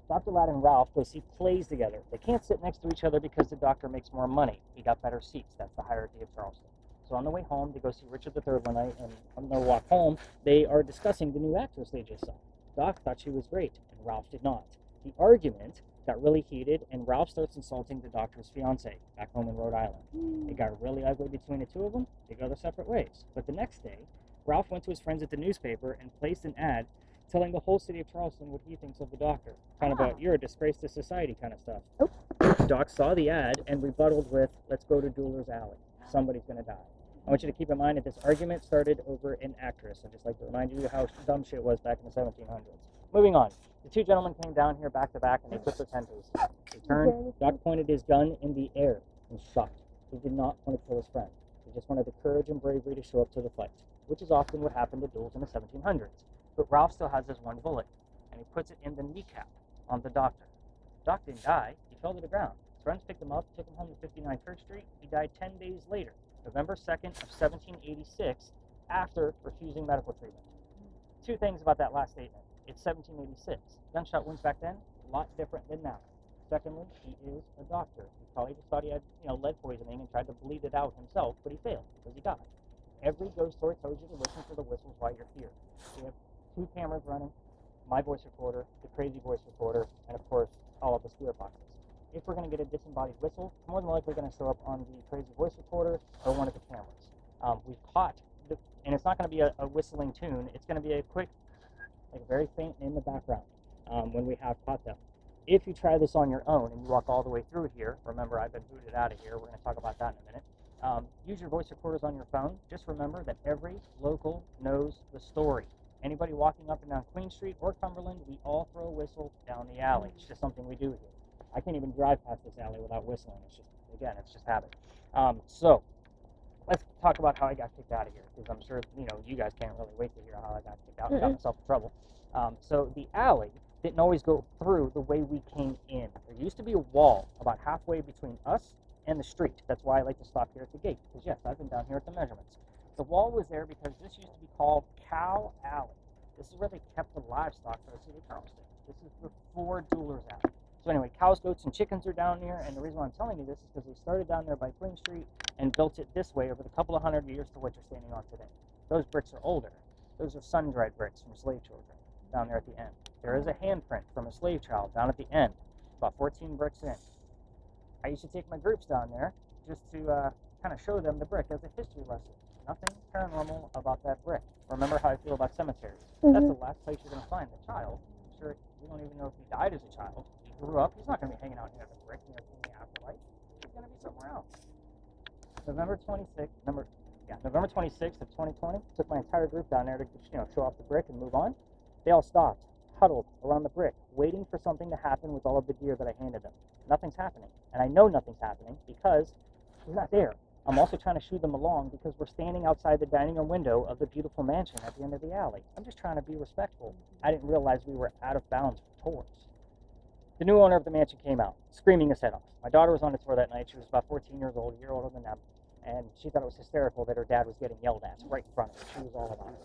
Dr. Ladd and Ralph go see plays together. They can't sit next to each other because the doctor makes more money. He got better seats. That's the hierarchy of Charleston. So on the way home, they go see Richard III one night, and on their walk home, they are discussing the new actress they just saw. Doc thought she was great, and Ralph did not. The argument got really heated, and Ralph starts insulting the doctor's fiance back home in Rhode Island. It got really ugly between the two of them. They go their separate ways. But the next day, Ralph went to his friends at the newspaper and placed an ad telling the whole city of Charleston what he thinks of the doctor. Kind of a, you're a disgrace to society kind of stuff. Doc saw the ad and rebutted with, let's go to Jeweler's Alley. Somebody's going to die. I want you to keep in mind that this argument started over an actress. I'd just like to remind you how dumb shit was back in the 1700s. Moving on. The two gentlemen came down here back to back and they took their 10 paces. They turned. Doc pointed his gun in the air and shot. He did not want to kill his friend. He just wanted the courage and bravery to show up to the fight, which is often what happened to duels in the 1700s. But Ralph still has his one bullet, and he puts it in the kneecap on the doctor. Doc didn't die. He fell to the ground. His friends picked him up, took him home to 59 Church Street. He died 10 days later, November 2nd of 1786, after refusing medical treatment. Two things about that last statement. It's 1786. Gunshot wounds back then, a lot different than now. Secondly, he is a doctor. He probably just thought he had, lead poisoning and tried to bleed it out himself, but he failed because he died. Every ghost story tells you to listen for the whistles while you're here. We have 2 cameras running, my voice recorder, the crazy voice recorder, and of course, all of the spirit boxes. If we're going to get a disembodied whistle, it's more than likely going to show up on the crazy voice recorder or one of the cameras. We've caught, and it's not going to be a whistling tune, it's going to be a quick, very faint in the background when we have caught them. If you try this on your own and you walk all the way through here, remember I've been booted out of here, we're going to talk about that in a minute. Use your voice recorders on your phone. Just remember that every local knows the story. Anybody walking up and down Queen Street or Cumberland, we all throw a whistle down the alley. It's just something we do here. I can't even drive past this alley without whistling. It's just habit. So let's talk about how I got kicked out of here, because I'm sure you guys can't really wait to hear how I got kicked out and got myself in trouble. So the alley didn't always go through the way we came in. There used to be a wall about halfway between us and the street. That's why I like to stop here at the gate, because yes, I've been down here at the measurements. The wall was there because this used to be called Cow Alley. This is where they kept the livestock for the city of Charleston. This is before Jeweler's Alley. So anyway, cows, goats, and chickens are down here, and the reason why I'm telling you this is because they started down there by Queen Street and built it this way over the couple of 100 years to what you're standing on today. Those bricks are older. Those are sun-dried bricks from slave children down there at the end. There is a handprint from a slave child down at the end, about 14 bricks in. I used to take my groups down there just to kind of show them the brick as a history lesson. Nothing paranormal about that brick. Remember how I feel about cemeteries. That's the last place you're going to find the child. I'm sure we don't even know if he died as a child. If he grew up, he's not going to be hanging out near the brick in the afterlife. He's going to be somewhere else. November 26th of 2020, took my entire group down there to show off the brick and move on. They all stopped, huddled around the brick, waiting for something to happen with all of the gear that I handed them. Nothing's happening. And I know nothing's happening because he's not there. I'm also trying to shoo them along because we're standing outside the dining room window of the beautiful mansion at the end of the alley. I'm just trying to be respectful. I didn't realize we were out of bounds for tours. The new owner of the mansion came out, screaming his head off. My daughter was on the tour that night. She was about 14 years old, a year older than them, and she thought it was hysterical that her dad was getting yelled at right in front of her. She was all about it.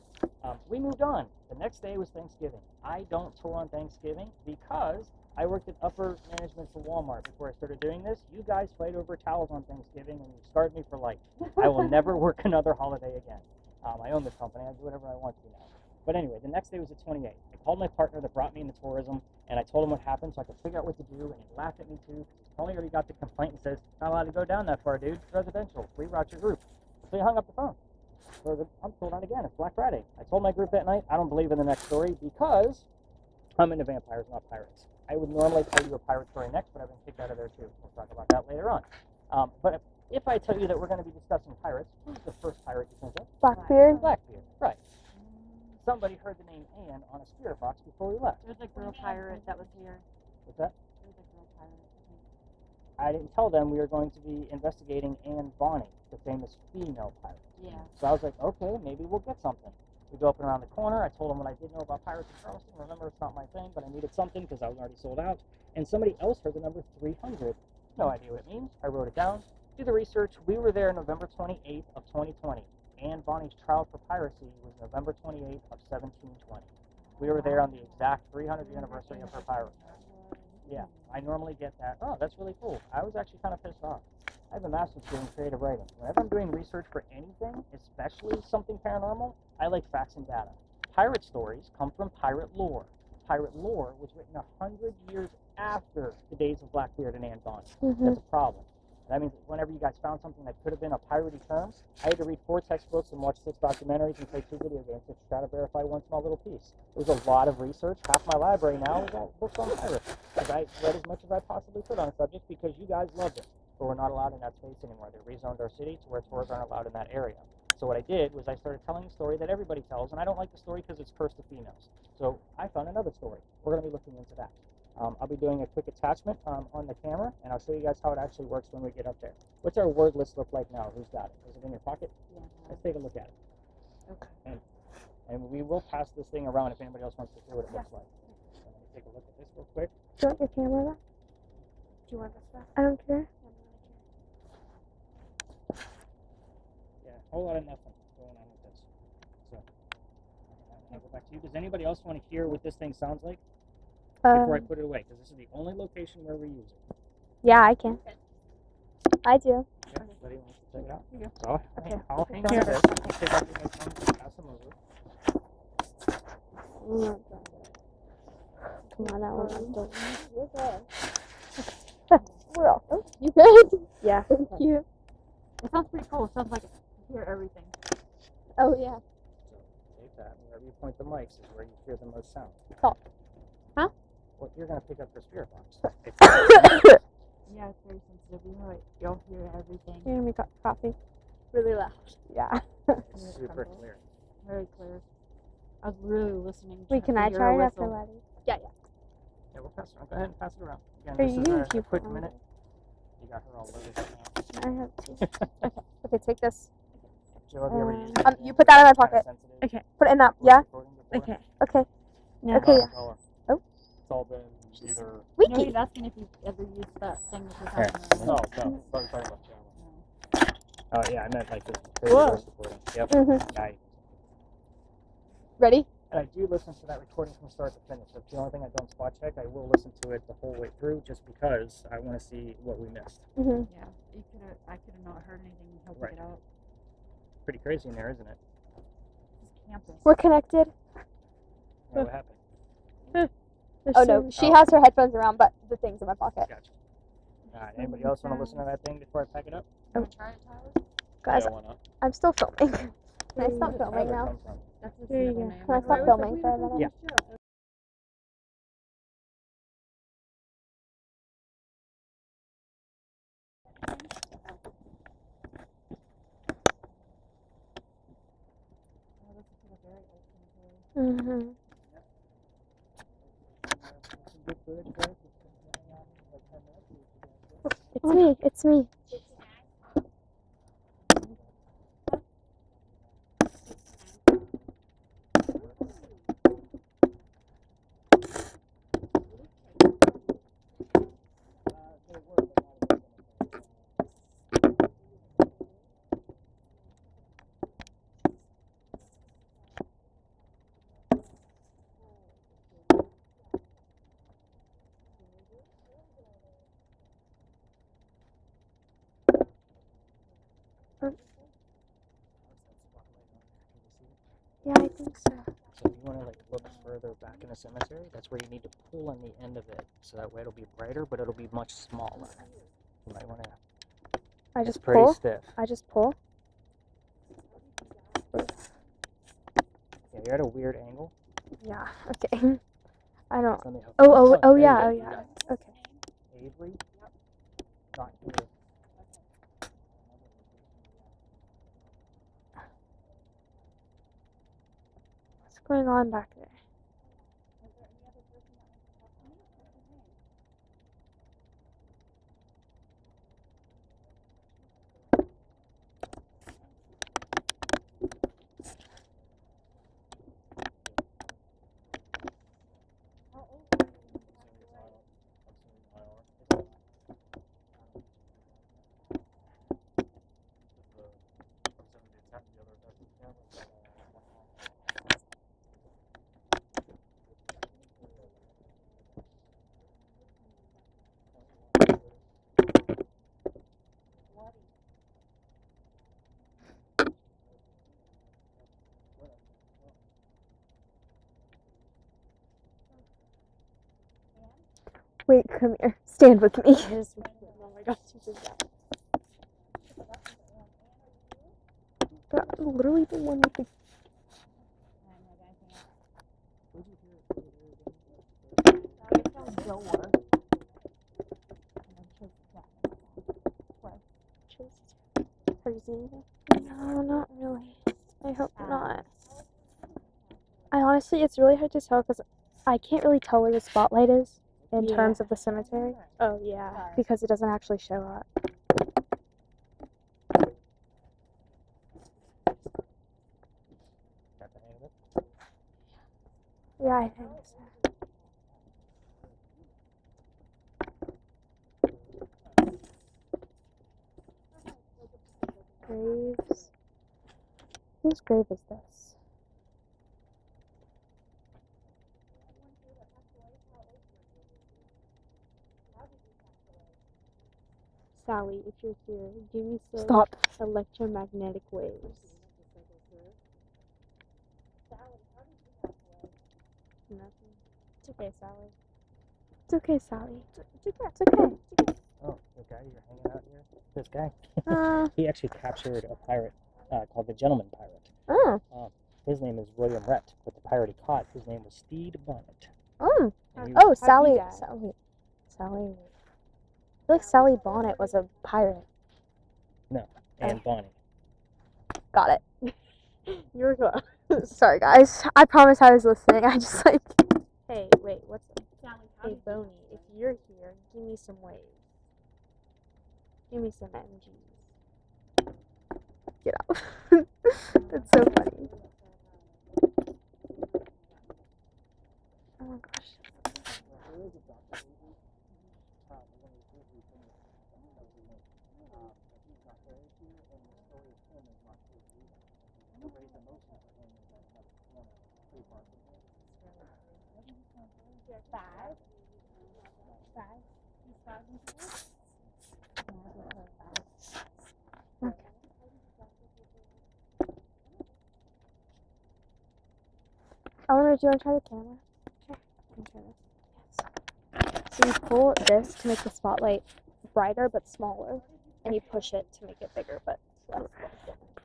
We moved on. The next day was Thanksgiving. I don't tour on Thanksgiving because I worked at upper management for Walmart before I started doing this. You guys fight over towels on Thanksgiving and you scarred me for life. I will never work another holiday again. I own this company. I do whatever I want to now. But anyway, the next day was the 28th. I called my partner that brought me into tourism, and I told him what happened so I could figure out what to do, and he laughed at me too because he's Tony already got the complaint and says, not allowed to go down that far, dude. It's residential. Reroute your group. So he hung up the phone. So I'm told on again. It's Black Friday. I told my group that night, I don't believe in the next story because I'm into vampires, not pirates. I would normally tell you a pirate story next, but I've been kicked out of there too. We'll talk about that later on. But if I tell you that we're going to be discussing pirates, who's the first pirate you think of? Blackbeard. Blackbeard, right. Somebody heard the name Anne on a spirit box before we left. There's a girl pirate that was here. What's that? There's a girl pirate. I didn't tell them we were going to be investigating Anne Bonny, the famous female pirate. Yeah. So I was like, okay, maybe we'll get something. We go up and around the corner. I told them what I did know about pirates in Charleston. Remember, it's not my thing, but I needed something because I was already sold out. And somebody else heard the number 300. No idea what it means. I wrote it down. Do the research. We were there November 28th of 2020. Anne Bonny's trial for piracy was November 28th of 1720. We were there on the exact 300th anniversary of her piracy. Yeah, I normally get that. Oh, that's really cool. I was actually kind of pissed off. I have a master's degree in creative writing. Whenever I'm doing research for anything, especially something paranormal, I like facts and data. Pirate stories come from pirate lore. Pirate lore was written 100 years after the days of Blackbeard and Anne Bonny. That's a problem. That means whenever you guys found something that could have been a piratey term, I had to read 4 textbooks and watch 6 documentaries and play 2 video games to try to verify one small little piece. It was a lot of research. Half my library now is all books on pirates. Because I read as much as I possibly could on the subject because you guys loved it. But we're not allowed in that space anymore. They rezoned our city to where tours aren't allowed in that area. So what I did was I started telling a story that everybody tells, and I don't like the story because it's cursed to females. So I found another story. We're going to be looking into that. I'll be doing a quick attachment on the camera, and I'll show you guys how it actually works when we get up there. What's our word list look like now? Who's got it? Is it in your pocket? Yeah. Let's take a look at it. Okay. And we will pass this thing around if anybody else wants to hear what it looks like. So let me take a look at this real quick. Do you want your camera back? Do you want this back? I don't care. Yeah, a whole lot of nothing going on with this. So I'll go back to you. Does anybody else want to hear what this thing sounds like before I put it away? Because this is the only location where we use it. Yeah, I can. I do. Okay, anybody wants to check it out? Here you So Okay. I'll hang on to this. Take out your headphones and pass them over. Come on, that one. You're good. We're all. Oh, you good? Yeah. Thank you. It sounds pretty cool. It sounds like I hear everything. Oh yeah. So take that. Wherever you point the mics is where you hear the most sound. Talk. Huh? Well, you're going to pick up the spirit box. Yeah, it's very sensitive. You know it. You'll hear everything. You're gonna make coffee. Really loud. Yeah. It's super clear. Very clear. I was really listening. Wait, can trying I to hear try a it after whistle. Letty? Yeah, yeah. Yeah, we'll pass it around. Go ahead and pass it around. Again, Hey, this you is can a keep quick one. minute. You got her all loaded up I have two. now. Okay, take this. Joe, have you ever used it? You put that in my It's kinda pocket. sensitive. Okay. Put it in that. Was Yeah. recording before? Okay. Okay. Yeah. Okay. Oh. Oh. It's all been either. No, Wiki. he's asking if you've ever used that thing that Here. you're No, talking no. Sorry, talking about camera. Oh, yeah, I meant like this. Whoa. Reverse recording. Yep. Mhm. Nice. Ready? And I do listen to that recording from start to finish. That's the only thing I don't spot check. I will listen to it the whole way through just because I want to see what we missed. Mhm. Yeah, I could have not heard anything until Right. pick it up. Pretty crazy in there, isn't it? It's campus. We're connected. Yeah, what happened? Oh no, she has her headphones around, but the thing's in my pocket. Gotcha. All right, anybody else want to listen to that thing before I pack it up? You want to try it, Tyler? Guys, Yeah, why not? I'm still filming. Can I Where stop did filming Tyler now? come from? That's his There you middle go. name. Can I stop filming for a minute? Yeah. Mhm. Some good footage, guys. It's been hanging out for like 10 minutes. See what you guys get. It's me. It's me. They were, but not as good. Yeah, I think so. So you want to like look further back in the cemetery, that's where you need to pull on the end of it, so that way it'll be brighter, but it'll be much smaller. You might want to. I It's just pretty pull. stiff. I just pull. Yeah, you're at a weird angle. Yeah. Okay. I don't. Let me help Oh. you. Oh. Oh. There you Yeah. go. Oh. You Yeah. got it. Okay. Avery. Not here. What's going on back there? Wait, come here. Stand with me. Oh my gosh, you did that. But I'm literally the one with the. Have you seen anything? No, not really. I hope not. I honestly, it's really hard to tell because I can't really tell where the spotlight is in terms of the cemetery. Oh, yeah. Because it doesn't actually show up. Got the hang of it? Yeah, I think so. Graves. Whose grave is this? Sally, if you're here, give me some electromagnetic waves. Nothing. It's okay, Sally. It's okay, Sally. It's okay. Oh, the guy you're hanging out here? This guy? Uh, He actually captured a pirate called the Gentleman Pirate. oh. His name is William Rhett, but the pirate he caught, his name was Steed Bonnet. Oh. And he Oh, was- Sally. Sally. Sally. I feel like Sally Bonnet was a pirate. and Bonnie. Got it. You're good. Sorry, guys. I promise I was listening. I just like. Hey, wait. What's up? Hey, Boney, if you're here, give me some waves. Give me some MGs. Get out. That's so funny. Oh my gosh. Eleanor, do you want to try the camera? Sure. You can try this. Yes. So you pull this to make the spotlight brighter but smaller, and you push it to make it bigger but less.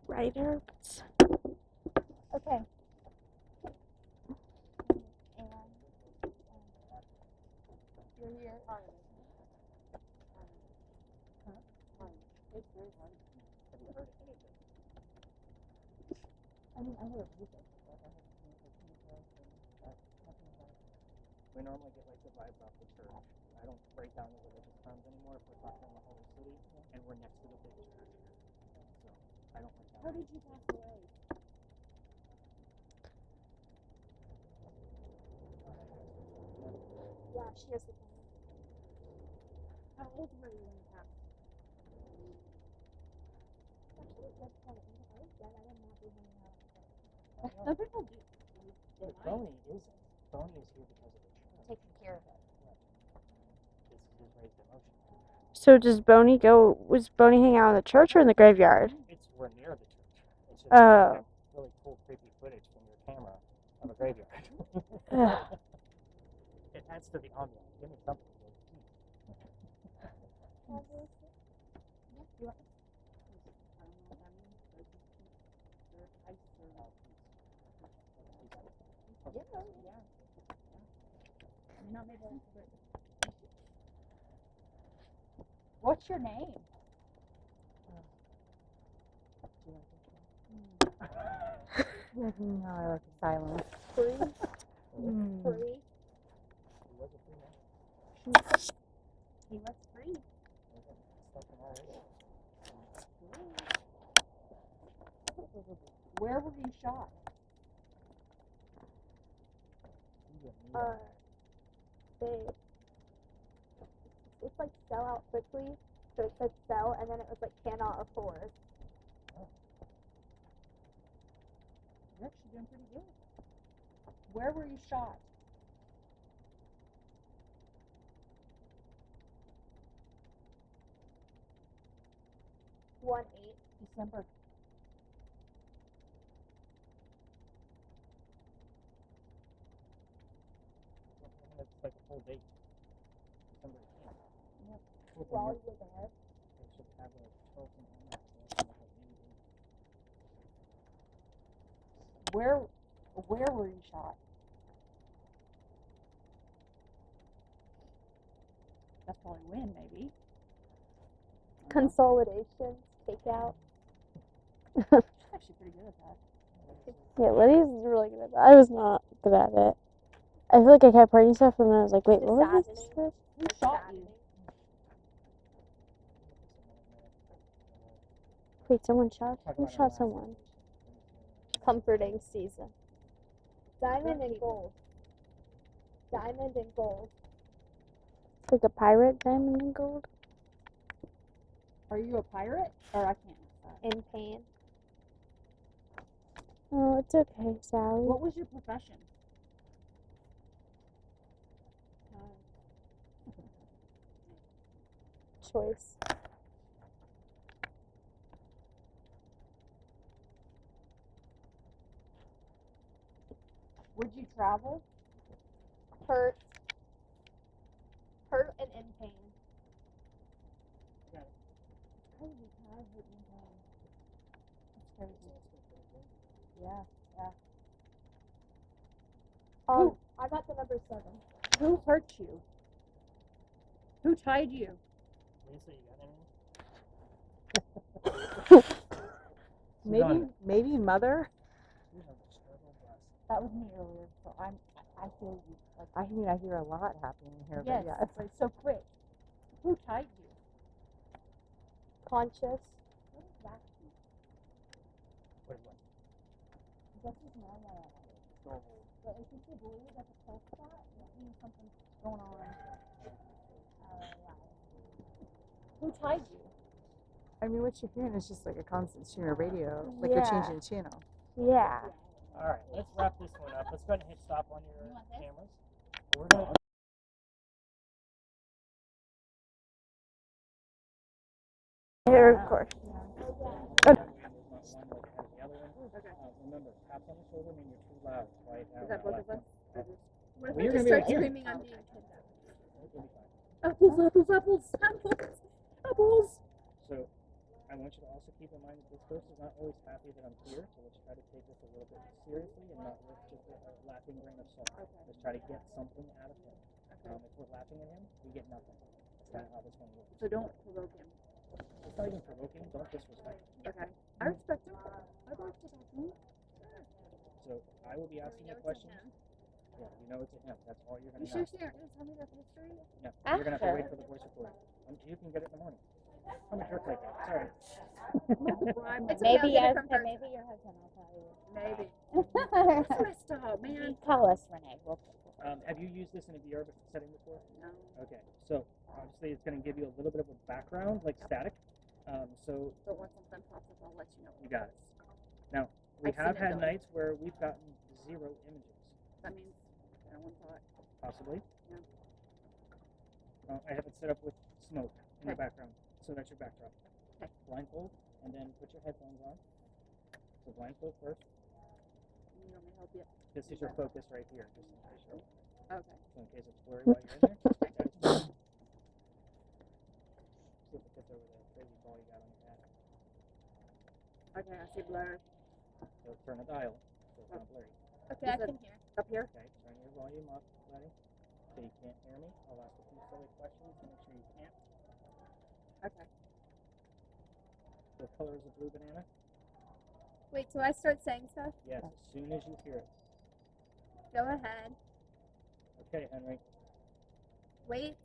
Brighter but Okay. You're here. We normally get like the vibes off the church. I don't break down the religious terms anymore if we're talking in the Holy City, and we're next to the big church. So I don't like that. How did you pass away? Yeah, she has the camera. How old were you when you passed? Actually, that's kind of I was dead. I would not be hanging out with her. Some people do. But Boney isn't. Boney is here because of the church. Taking care of it. This is his raised emotion. So does Boney go? Was Boney hanging out in the church or in the graveyard? We're near the church. It's just Oh. really cool, creepy footage from your camera of a graveyard. Ugh. It adds to the ambiance. Give me something. What's your name? No, I like the silence. Free. Mm. Free. He was free. Where were you shot? It's like sell out quickly. So it said sell, and then it was like cannot afford. You're actually doing pretty good. Where were you shot? December. It's like a full date. December 18th. While Well, you were there. they should have a Charlton on that. So that's like any date. Where were you shot? That's probably when, maybe. Consolidations, takeout. She's actually pretty good at that. Yeah, Lydia's really good at that. I was not good at it. I feel like I kept writing stuff and then I was like, wait, Just what was this? saddening. Who shot you? Wait, someone shot? Talk Who about our shot last someone? situation. Comforting season. Diamond and gold. Diamond and gold. It's like a pirate diamond and gold? Are you a pirate? Or I can't. In pain. Oh, it's okay, Sally. What was your profession? Choice. Would you travel? Hurt. Hurt and in pain. That's crazy. Yeah, yeah. I got the number 7. Who hurt you? Who tied you? Lisa, you got anything? Maybe mother. You have a struggle bus. That was me earlier, so I feel you. Like, I mean, I hear a lot happening here, yes, but yeah. it's like so quick. Who tied you? Conscious. What is that? What is what? This is normal. But if you see blue, that's a cold spot. That means something's going on. Who tied you? I mean, what you're hearing is just like a constant stream of radio, like Yeah. you're changing the channel. Yeah. All right, let's wrap this one up. Let's go ahead and hit stop on your cameras. We're going to Here, of course. remember, taps on the shoulder mean you're too loud. Quiet down. Is that both of us? What if I just start screaming I'm being kidnapped? Apples, apples, apples, apples, apples. So, I want you to also keep in mind that this ghost is not always happy that I'm here, so let's try to take this a little bit seriously and not with just a laughing grain of salt. Let's try to get something out of him. If we're laughing at him, we get nothing. That's not how this one works. So don't provoke him. It's not even provoking, don't disrespect him. Okay. I respect him. I'd like to talk to him. So, I will be asking you questions. Yeah, you know it's a him. That's all you're going You to know. seriously aren't going to tell me that history? No, you're going to have to wait for the voice recording. You can get it in the morning. I'm a jerk like that. Sorry. Maybe maybe your husband will tell you. Maybe. That's messed up, man. Call us, Renee. Have you used this in a VR setting before? No. Okay, so obviously it's going to give you a little bit of a background, like static. So So once something pops up, I'll let you know. you got it. Now, we I've have seen it had done. nights where we've gotten 0 images, That means no one saw it. possibly. Yeah. I have it set up with smoke in the Okay. background, so that's your backdrop. Okay. Blindfold, and then put your headphones on. So blindfold first. You want me to hold Yeah. This is your focus right here, just in case you're, Okay. so in case it's blurry while you're in there. Just take that as well. See if it gets over the crazy ball you got on your head. Okay, I see blur. So turn the dial, so it's not blurry. Okay, I Is it- can hear. Up here? Okay, turn your volume up, buddy. So you can't hear me. I'll ask a few silly questions to make sure you can't. Okay. The color is a blue banana? Wait, do I start saying stuff? Yes, as soon as you hear it. Go ahead. Okay, Henry. Wait.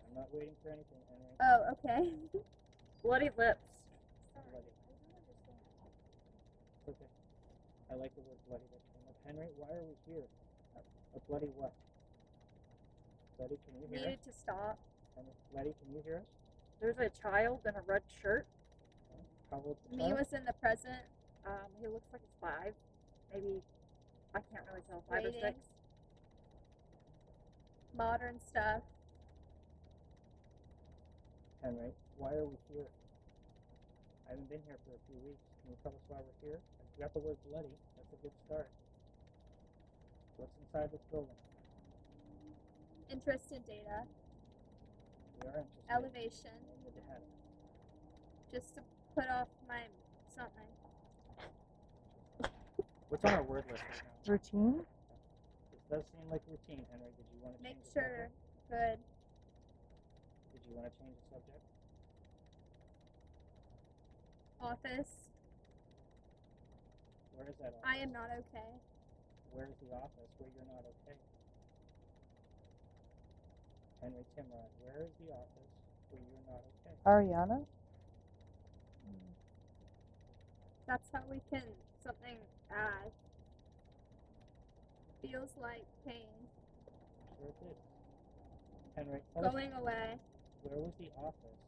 I'm not waiting for anything, Henry. Oh, okay. Bloody lips. Bloody. Okay. I like the word bloody that came up. Henry, why are we here? A bloody what? Bloody, can you hear us? Needed to stop. Henry, bloody, can you hear us? There's a child in a red shirt. How old's the Me child? was in the present. He looks like he's 5. Maybe, I can't really tell, 5 or 6. Waiting. Modern stuff. Henry, why are we here? I haven't been here for a few weeks. Can you tell us why we're here? You got the word bloody. That's a good start. What's inside this building? Interest in data. We are interested. Elevation. Good to have it. Just to put off my something. What's on our word list right now? Routine? This does seem like routine, Henry. Did you want to Make change the sure. subject? Good. Did you want to change the subject? Office. Where is that office? I am not okay. Where's the office where you're not okay? Henry Timrod, where is the office where you're not okay? Ariana? That's how we can something add. Feels like pain. Sure it did. Henry, tell us, Going away. where was the office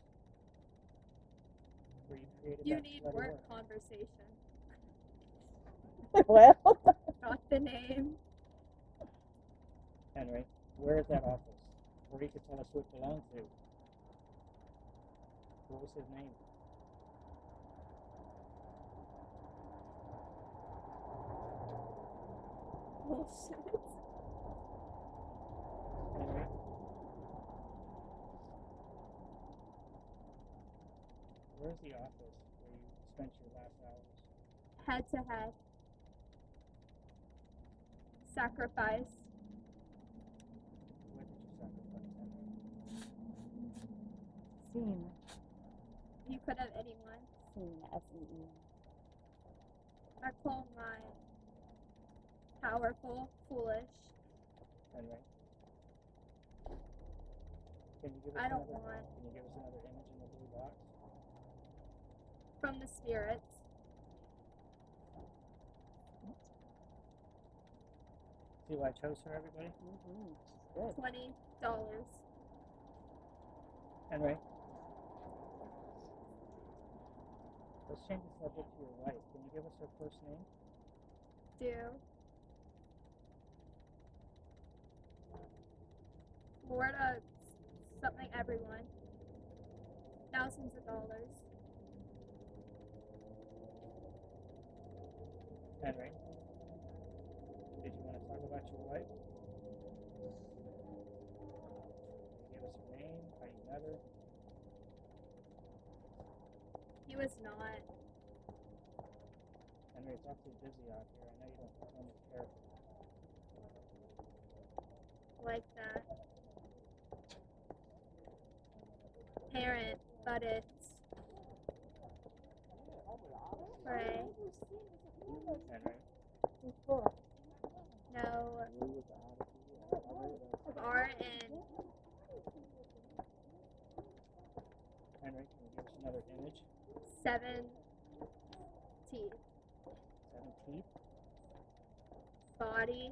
where you created You that need bloody work word? conversation. Well, Not the name. Henry, where is that office? Where you could tell us who it belonged to? What was his name? Henry? Where's the office where you spent your last hours? Head to head. Sacrifice. What did you sacrifice, Henry? scene. You could have anyone. Scene, S-E-E. I call mine powerful, foolish. Henry? Can you give us I don't another, want. Can you give us another image in the blue box? From the spirits. See why I chose her, everybody? Good. $20. Henry? Let's change the subject to your wife. Can you give us her first name? Do. More to something everyone. Thousands of dollars. Henry? Did you want to talk about your wife? Can you give us her name, how you met her? He was not. Henry, it's awfully busy out here. I know you don't normally care. Like that. Parent, but it's pray. Henry? No. Of art and Henry, can you give us another image? 7 teeth. 7 teeth? Body.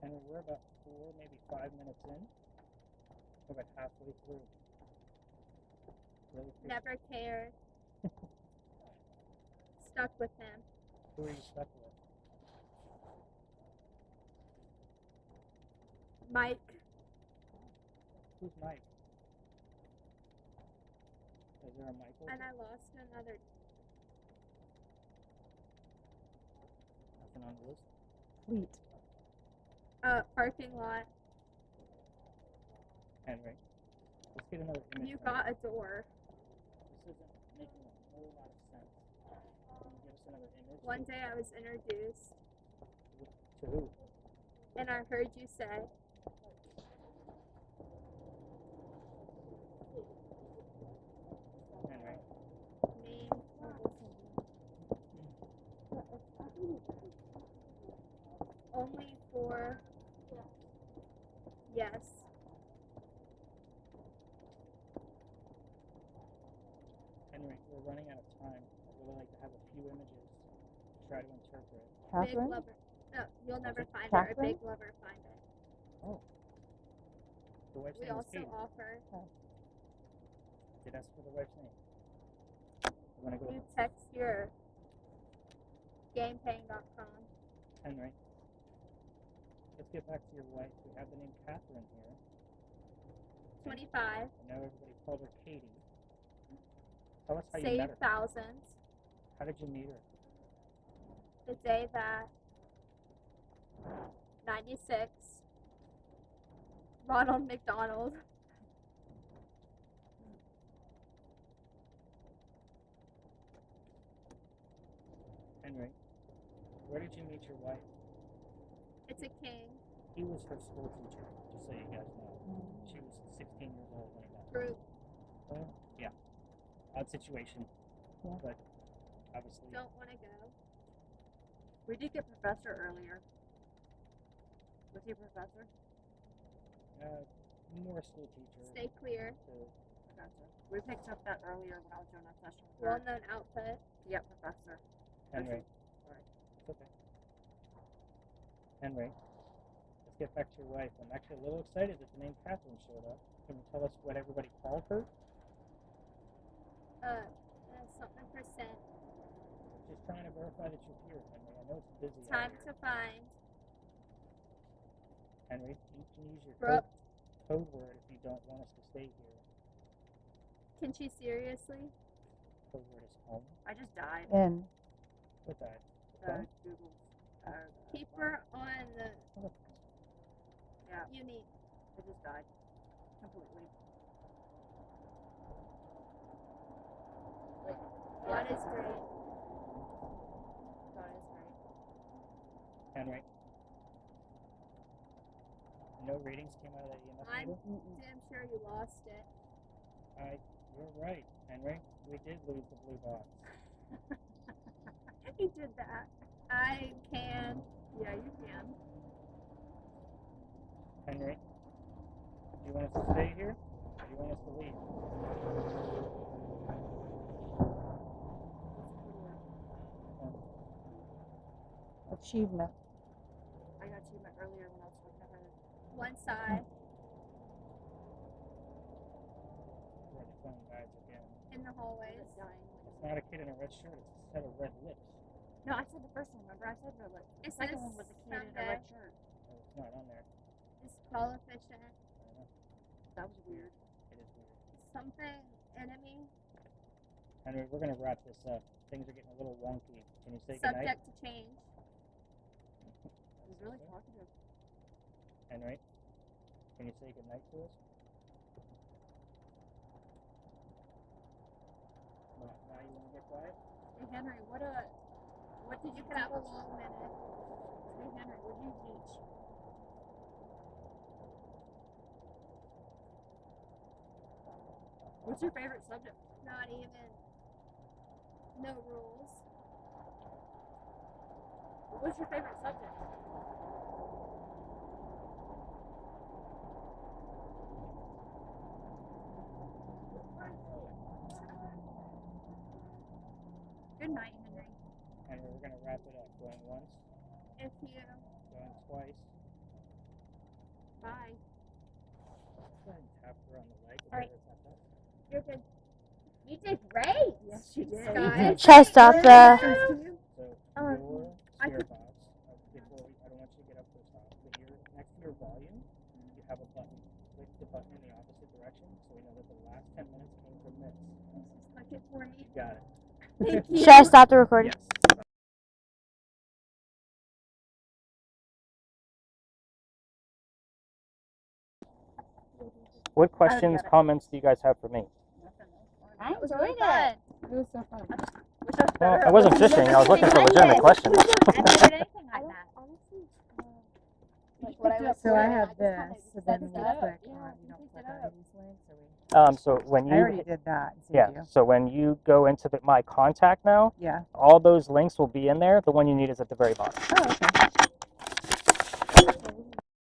Henry, we're about 4, maybe 5 minutes in. We're about halfway through. Really appreciate Never cared. Stuck with him. Who are you stuck with? Mike. Who's Mike? Is there a Michael? And I lost another. on the list? Fleet. Parking lot. Henry. Let's get another image. You from got a door. This isn't making a whole lot of sense. Can you give us another image? One day I was introduced, To who? and I heard you say, Henry. name only for yes. Henry, we're running out of time. I'd really like to have a few images to try to interpret. Big Catherine? lover. No, you'll never find Catherine? her. A big lover find it. The wife's We name is also Katie. offer. Did ask for the wife's name. We're gonna go You text your gamepaying.com. Henry. Let's get back to your wife. We have the name Catherine here. 25. I know everybody called her Katie. Tell us how you Save met her. thousands. How did you meet her? The day that 96 Ronald McDonald Henry. Where did you meet your wife? it's a king He was her school teacher, just so you guys know. She was 16 years old when he met her. group. Yeah. Odd situation. Yeah. But obviously. Don't want to go. We did get Professor earlier. Was he a professor? More a school teacher. Stay clear. So, Gotcha. We picked up that earlier when I was doing a session with her. Well-known outfit. Yep, Professor. Henry. Sorry. It's okay. Henry. Let's get back to your wife. I'm actually a little excited that the name Catherine showed up. Can you tell us what everybody called her? Something percent. Just trying to verify that you're here, Henry. I know it's busy. out Time here. to find. Henry, you can use your Brooke. code word if you don't want us to stay here. Can she seriously? Code word is home. I just died. In. What that? The Google. Keep her on the Yeah, unique. it just died. Completely. God is great. God is great. Henry. No ratings came out of that EMF I'm meter? damn sure you lost it. You're right, Henry. We did lose the blue box. He did that. I can. Yeah, you can. Henry, do you want us to stay here, or do you want us to leave? Achievement. I got achievement earlier when I was talking to her. One side We're on the phone, guys, again. in the hallways. It's dying. It's not a kid in a red shirt, it's a set of red lips. No, I said the first one, remember? I said the It The second says one was a kid in a Sunday. red shirt. Oh, it's not on there. Disqualification. I don't know. That was weird. It is weird. Something enemy. Henry, we're going to wrap this up. Things are getting a little wonky. Can you say goodnight? Subject to change. It was really talkative. Henry, can you say goodnight to us? Now you want to get quiet? Hey Henry, what did You you could have a long minute. Hey Henry, what did you teach? What's your favorite subject? Not even. No rules. What's your favorite subject? Good night, Henry. Henry, we're going to wrap it up. Going once, If you. going twice. Bye. Go ahead and tap her on the leg. All right. Tap that. You're good. You did great. Yes, you did. Guys. Should I stop the? So Oh, your I spirit could- box, before we, I don't want you to get up first off, but you're next to your volume, you have a button. Click the button in the opposite direction, so we know that the last 10 minutes came from this. Click it for me. You got it. Thank you. Should I stop the recording? Yes. What questions, got it. comments do you guys have for me? I That was enjoyed really it. fun. It was so fun. Wish I was Well, better I at wasn't listening. fishing. I was looking for I legitimate did. questions. I've never done anything like that. Honestly, Like what I was So I saying, have just kinda this, so set then we it click up. on, Yeah, you don't pick click it on up. these links, or we, So when I already you, did that, so yeah, you. so when you go into my contact now, Yeah. all those links will be in there. The one you need is at the very bottom. Oh, okay.